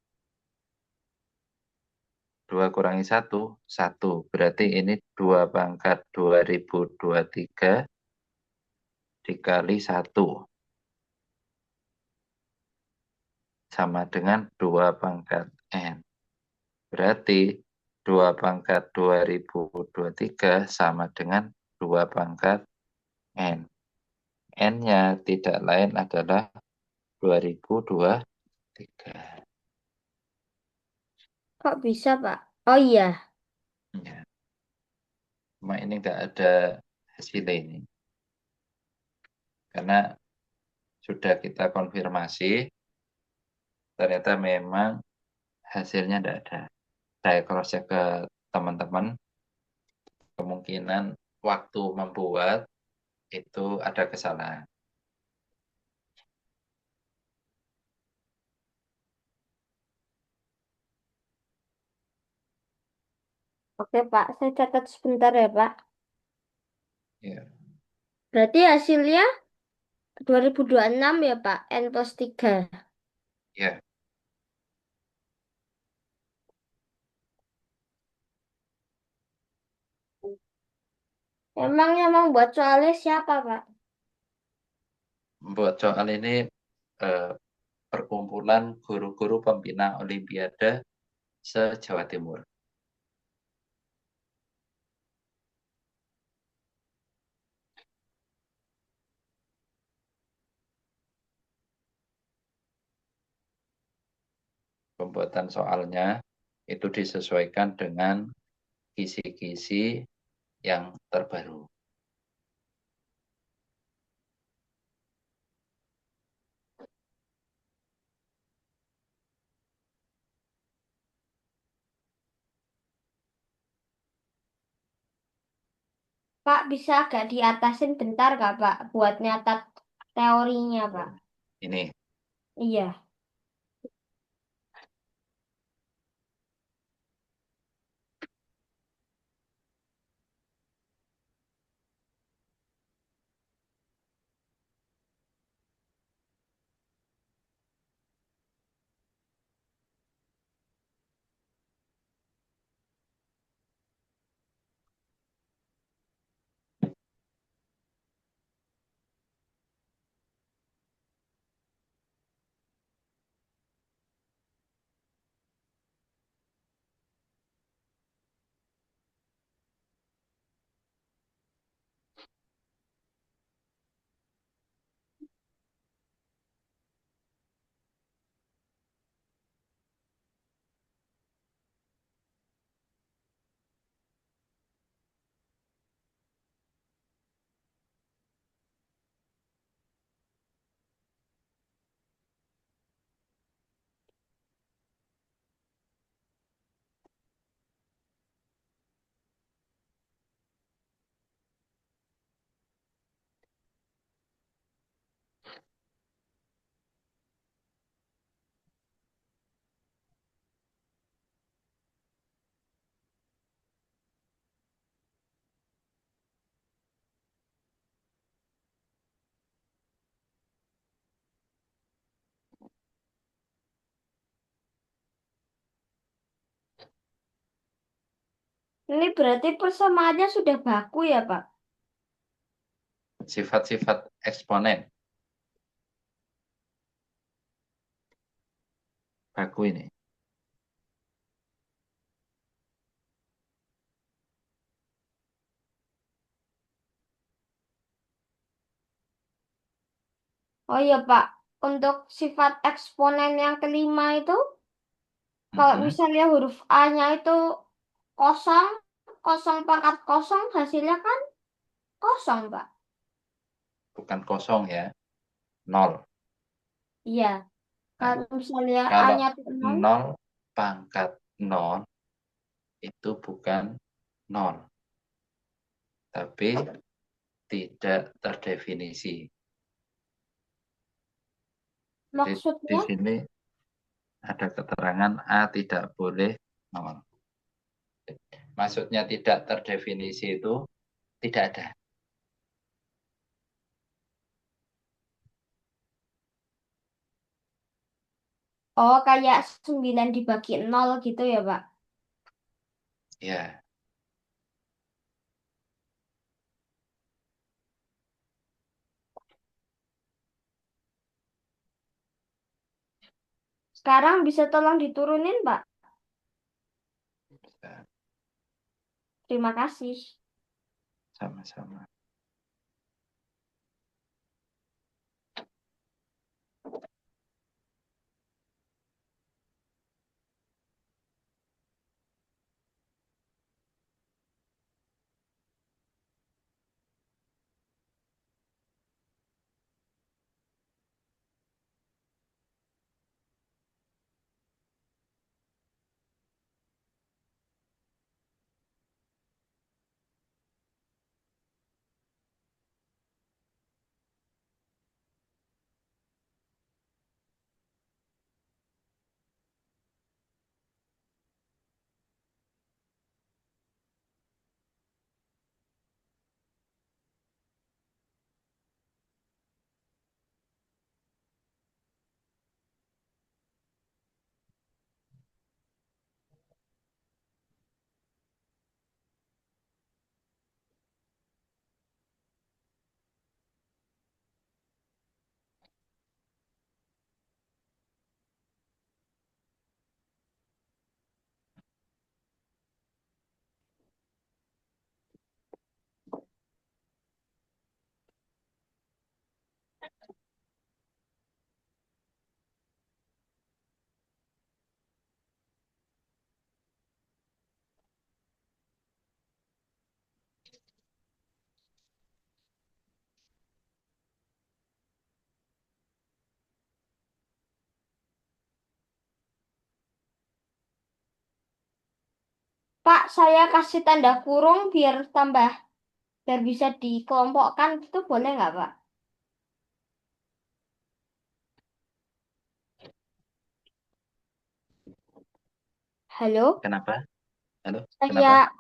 2 kurangi 1, 1. Berarti ini 2 pangkat 2023 dikali 1. Sama dengan 2 pangkat N. Berarti 2 pangkat 2023 sama dengan 2 pangkat N. N-nya tidak lain adalah 2023.
Kok bisa, Pak? Oh iya.
Ya, cuma ini nggak ada hasilnya ini. Karena sudah kita konfirmasi, ternyata memang hasilnya tidak ada. Saya cross check ke teman-teman, kemungkinan waktu membuat itu ada kesalahan.
Oke, Pak. Saya catat sebentar ya, Pak.
Ya,
Berarti hasilnya 2026 ya, Pak. N plus 3.
ya.
Emang yang membuat soalnya siapa, Pak?
Buat soal ini eh, perkumpulan guru-guru pembina Olimpiade se-Jawa Timur. Pembuatan soalnya itu disesuaikan dengan kisi-kisi yang terbaru.
Pak, bisa agak diatasin bentar gak, Pak? Buat nyatat teorinya, Pak.
Ini
Iya. Ini berarti persamaannya sudah baku ya, Pak?
Sifat-sifat eksponen baku ini.
Oh iya, Pak. Untuk sifat eksponen yang kelima itu, kalau
Mhm.
misalnya huruf A-nya itu kosong, kosong pangkat kosong, hasilnya kan kosong, Pak.
Bukan kosong ya, nol.
Iya.
Nah,
Kalau misalnya
kalau
A-nya itu nol,
nol pangkat nol itu bukan nol, tapi tidak terdefinisi. Jadi di
maksudnya,
sini ada keterangan A tidak boleh nol. Maksudnya tidak terdefinisi itu tidak ada.
oh kayak 9 dibagi nol gitu ya, Pak.
Ya,
Sekarang bisa tolong diturunin, Pak. Terima kasih.
sama-sama.
Pak, saya kasih tanda kurung biar bisa dikelompokkan itu boleh nggak, Pak? Halo?
Kenapa? Halo, kenapa?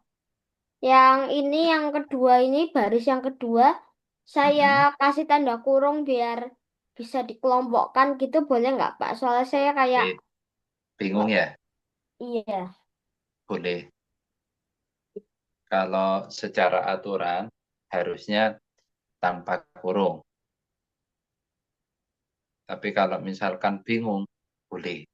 Saya yang kedua ini, baris yang kedua, saya
Mhm.
kasih tanda kurung biar bisa dikelompokkan gitu boleh nggak, Pak? Soalnya saya kayak,
Bingung
oh,
ya?
iya.
Boleh. Kalau secara aturan harusnya tanpa kurung. Tapi kalau misalkan bingung, boleh.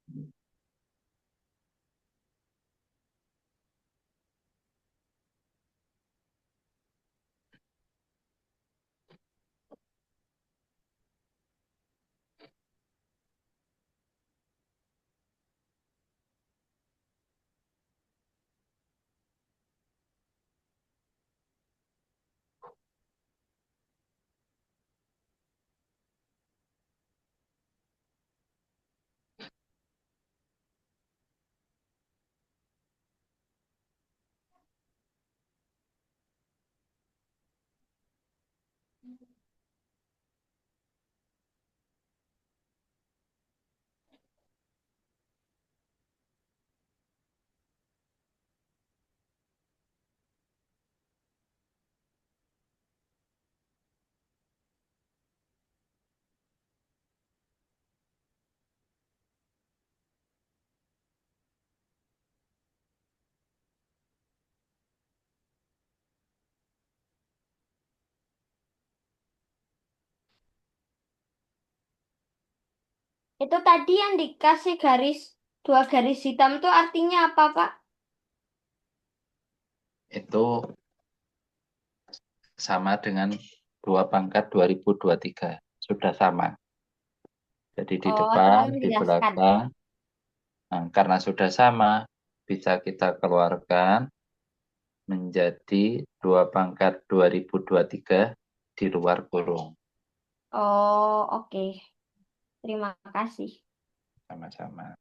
Itu tadi yang dikasih garis, dua garis hitam itu artinya apa, Pak?
Itu sama dengan 2 pangkat 2023. Sudah sama. Jadi di
Oh,
depan,
tolong
di
dijelaskan.
belakang. Nah, karena sudah sama, bisa kita keluarkan menjadi 2 pangkat 2023 di luar kurung.
Oh, oke. Terima kasih.
Sama-sama.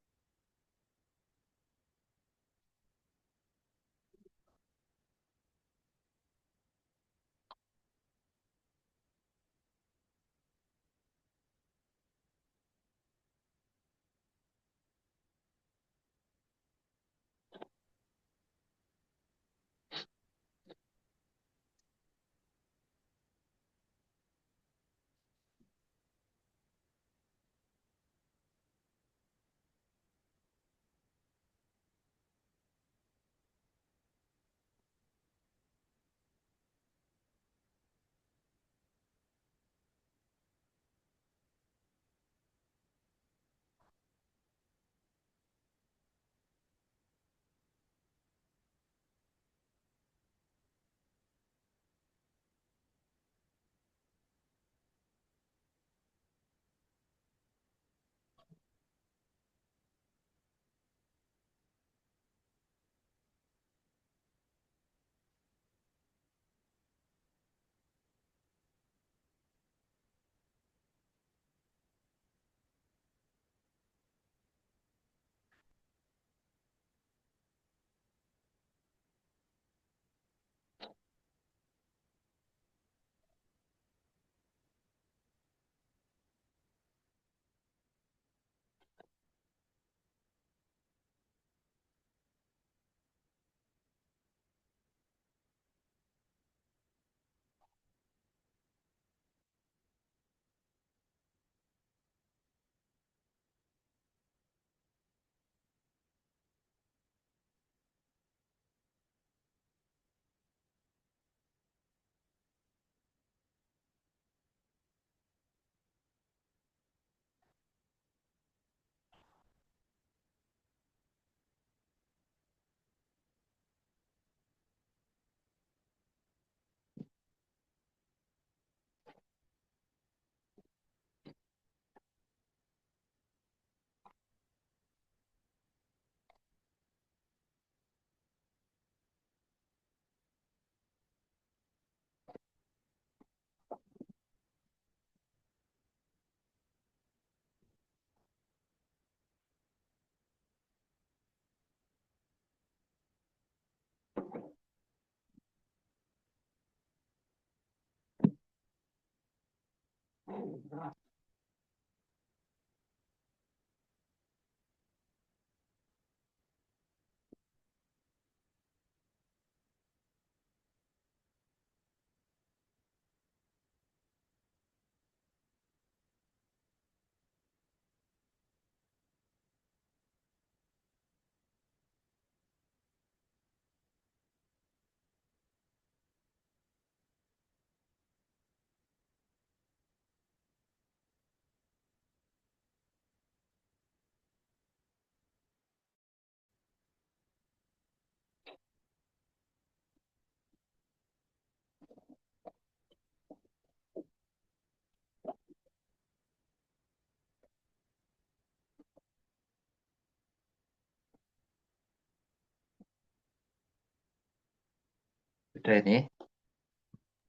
Sudah ini,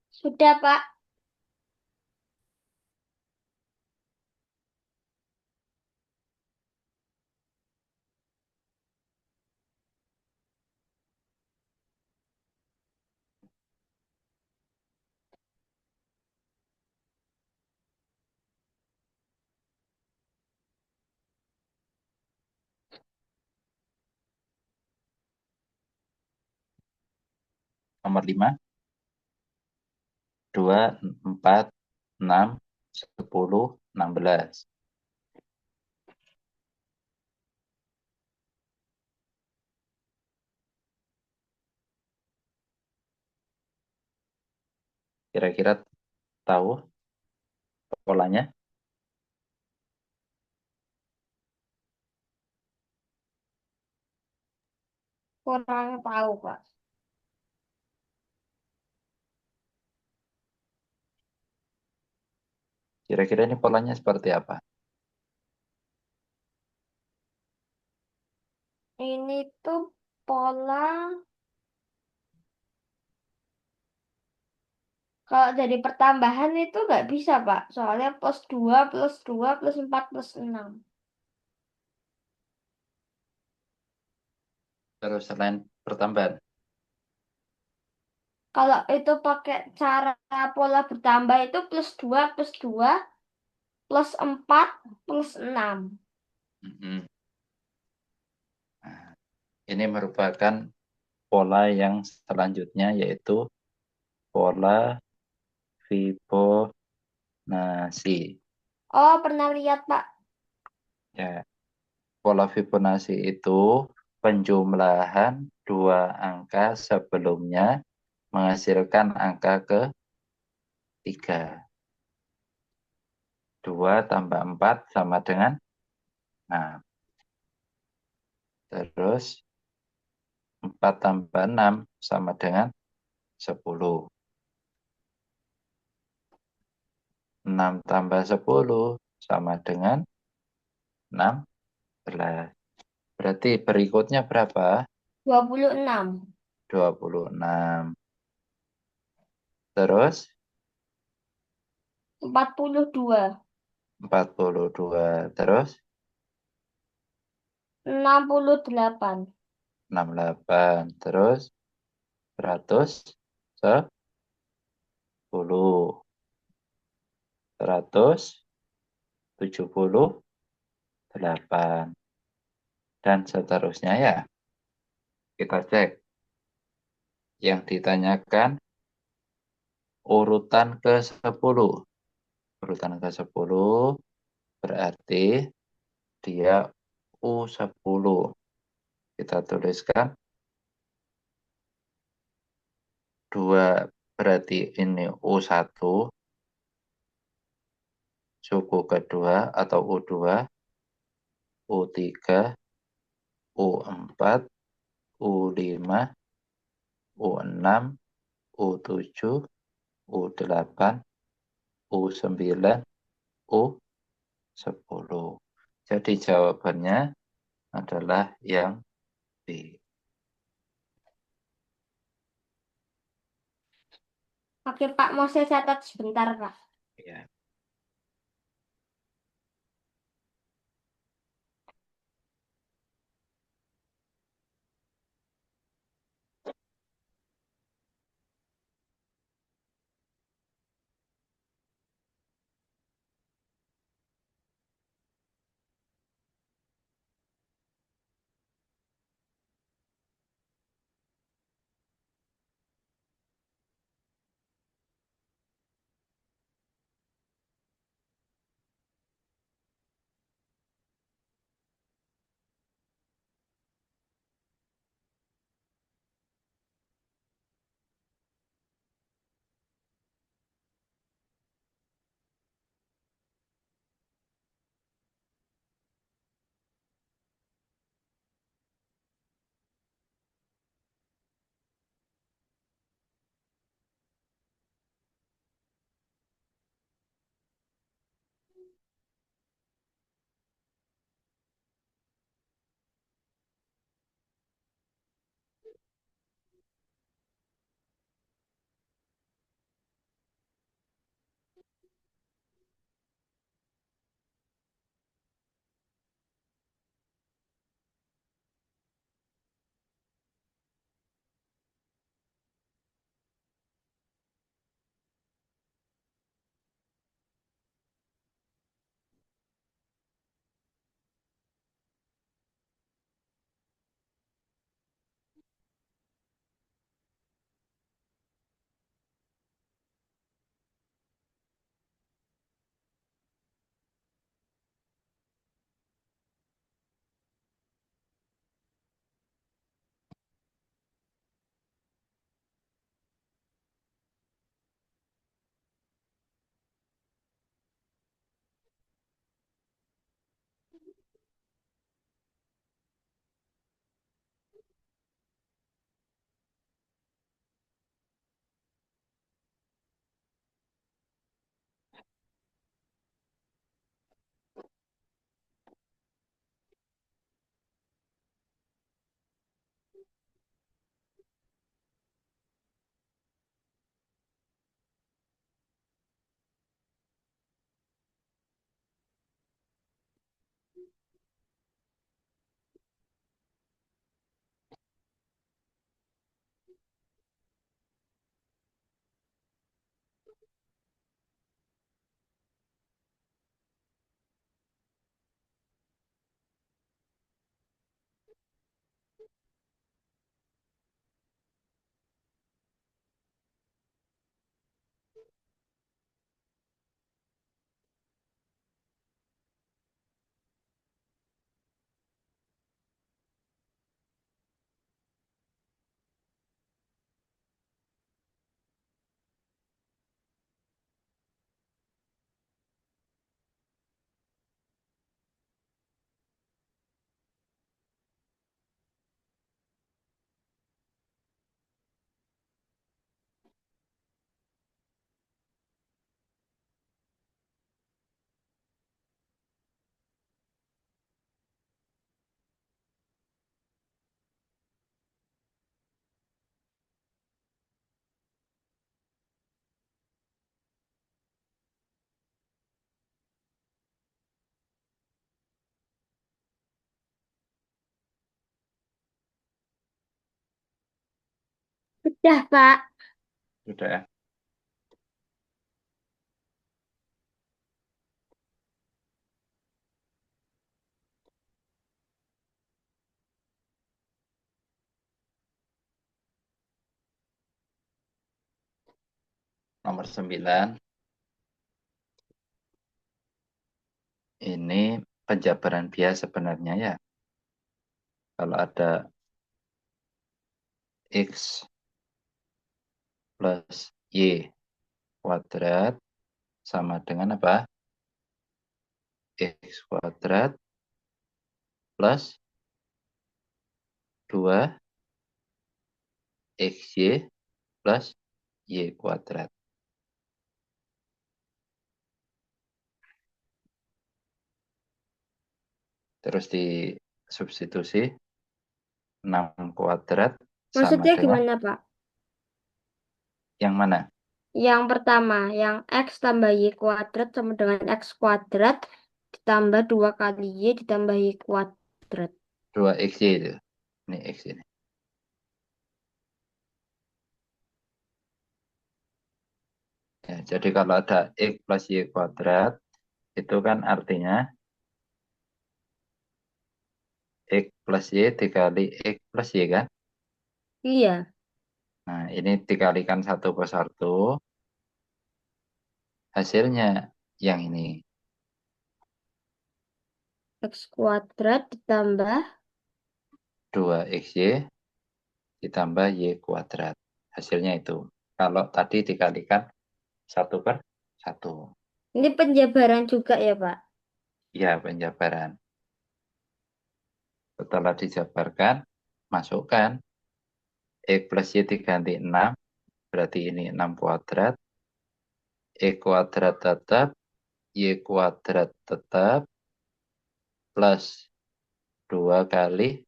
Sudah, Pak.
nomor 5, 2, 4, 6, 10, 16. Kira-kira tahu polanya?
Kurang tahu, Pak.
Kira-kira ini polanya seperti apa?
Ini tuh pola, kalau dari pertambahan itu nggak bisa, Pak. Soalnya plus 2 plus 2 plus 4 plus 6.
Terus selain pertambahan.
Kalau itu pakai cara pola bertambah itu plus 2 plus 4 plus 6.
Mm-mm. Nah, ini merupakan pola yang selanjutnya yaitu pola Fibonacci.
Oh, pernah lihat, Pak.
Ya, pola Fibonacci itu penjumlahan dua angka sebelumnya menghasilkan angka ketiga. 2 tambah 4 sama dengan 6. Terus 4 tambah 6 sama dengan 10. 6 tambah 10 sama dengan 16. Berarti berikutnya berapa?
26.
26. Terus
42.
42. Terus
68.
68. Terus 110. 178. Dan seterusnya ya. Kita cek. Yang ditanyakan urutan ke-10. Urutan ke-10 berarti dia U10. Kita tuliskan 2 berarti ini U1, suku kedua atau U2, U3, U4, U5, U6, U7, U8, U9, U10. Jadi jawabannya adalah yang B.
Oke, Pak, mau saya catat sebentar, Pak.
Ya.
Udah, Pak.
Sudah ya. Nomor 9. Ini penjabaran bias sebenarnya ya. Kalau ada X plus Y kuadrat sama dengan apa? X kuadrat plus 2 XY plus Y kuadrat. Terus disubstitusi 6 kuadrat sama
Maksudnya
dengan
gimana, Pak?
yang mana?
Yang pertama, yang X tambah Y kuadrat sama dengan X kuadrat ditambah 2 kali Y ditambah Y kuadrat.
2 XY itu. Ini X ini. Ya, jadi kalau ada X plus Y kuadrat, itu kan artinya X plus Y dikali X plus Y kan?
Iya,
Nah, ini dikalikan satu per satu, hasilnya yang ini.
X kuadrat ditambah.
2XY ditambah Y kuadrat. Hasilnya itu. Kalau tadi dikalikan satu per satu.
Ini penjabaran juga ya, Pak?
Ya, penjabaran. Setelah dijabarkan, masukkan X plus Y diganti 6, berarti ini 6 kuadrat. X kuadrat tetap, Y kuadrat tetap, plus 2 kali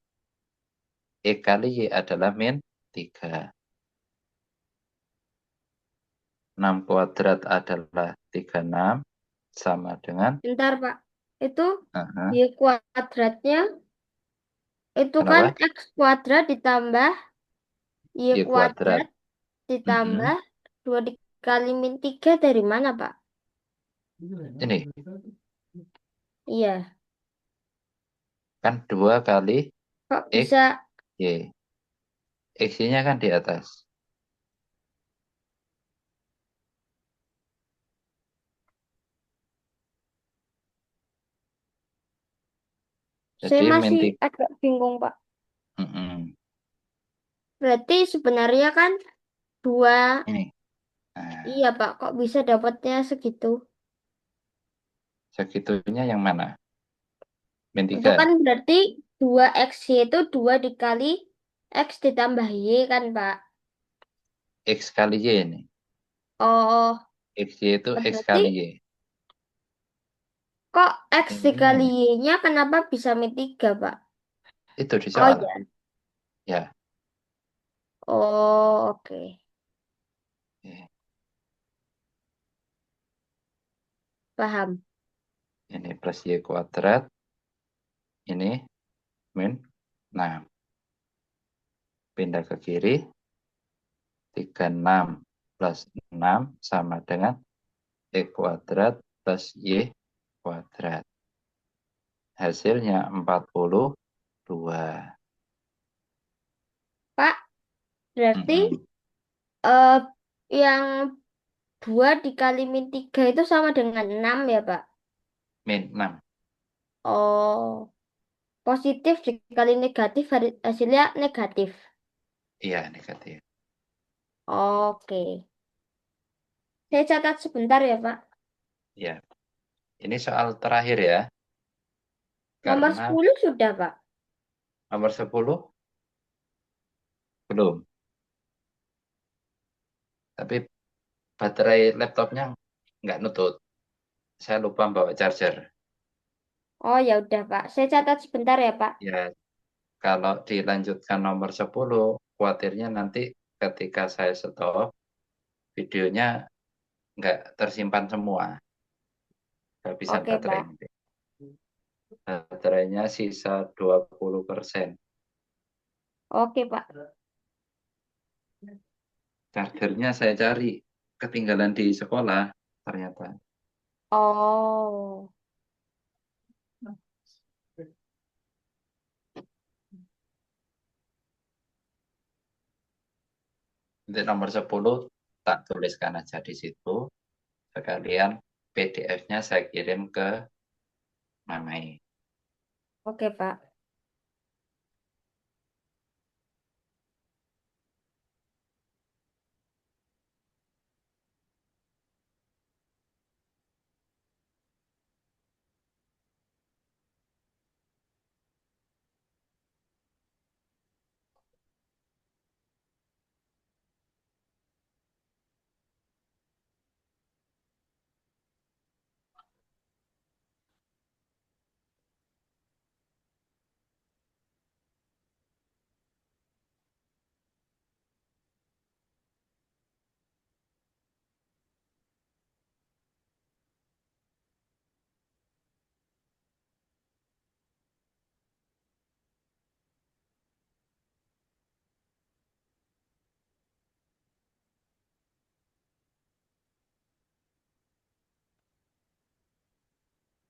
X kali Y adalah min 3. 6 kuadrat adalah 36, sama dengan,
Bentar, Pak. Itu Y
uh-huh,
kuadratnya, itu kan
kenapa?
X kuadrat ditambah Y
Y kuadrat.
kuadrat
Mm-mm.
ditambah 2 dikali min 3 dari mana, Pak?
Ini
Iya,
kan 2 kali
kok
X,
bisa
Y. X-nya kan di atas.
saya
Jadi min
masih
3.
agak bingung, Pak.
Mm-mm.
Berarti sebenarnya kan dua,
Ini. Nah,
iya Pak, kok bisa dapatnya segitu?
segitunya yang mana? Min
Itu
3.
kan berarti 2X itu 2 dikali X ditambah Y kan Pak?
X kali Y ini.
Oh,
XY itu X
berarti
kali Y.
kok X dikali
Ini.
Y-nya kenapa bisa min 3 Pak?
Itu di
Oh
soal.
ya,
Ya.
oh oke,
Oke.
paham.
Ini plus Y kuadrat. Ini min 6. Pindah ke kiri. 36 plus 6 sama dengan X kuadrat plus Y kuadrat. Hasilnya 42.
Pak, berarti
Mm-mm.
eh yang 2 dikali min 3 itu sama dengan 6 ya Pak?
Min 6.
Oh, positif dikali negatif hasilnya negatif.
Iya, negatif.
Oke. Saya catat sebentar ya, Pak.
Ya, ini soal terakhir ya.
Nomor
Karena
10 sudah, Pak.
nomor 10 belum. Tapi baterai laptopnya nggak nutut. Saya lupa bawa charger.
Oh, ya udah, Pak. Saya catat sebentar ya, Pak.
Ya, kalau dilanjutkan nomor 10, khawatirnya nanti ketika saya stop, videonya nggak tersimpan semua. Kehabisan
Oke,
baterai
Pak.
nanti. Baterainya sisa 20%.
Oke, Pak.
Chargernya saya cari, ketinggalan di sekolah ternyata.
Oh,
Nanti nomor 10 tak tuliskan aja di situ. Sekalian PDF-nya saya kirim ke Mamai.
oke Pak.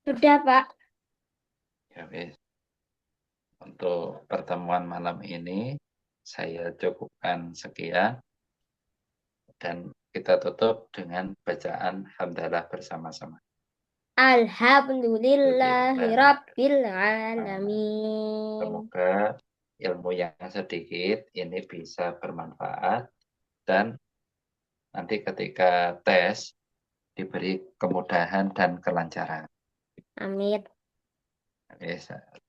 Sudah Pak.
Ya wis. Untuk pertemuan malam ini saya cukupkan sekian dan kita tutup dengan bacaan hamdalah bersama-sama. Alhamdulillah.
Alhamdulillahirabbil
Nah,
alamin.
semoga ilmu yang sedikit ini bisa bermanfaat dan nanti ketika tes diberi kemudahan dan kelancaran.
Amin.
Oke,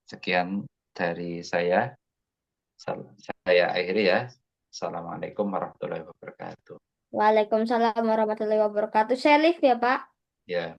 sekian dari saya. Saya akhiri ya. Assalamualaikum warahmatullahi wabarakatuh.
Waalaikumsalam warahmatullahi wabarakatuh. Saya live ya Pak.
Ya.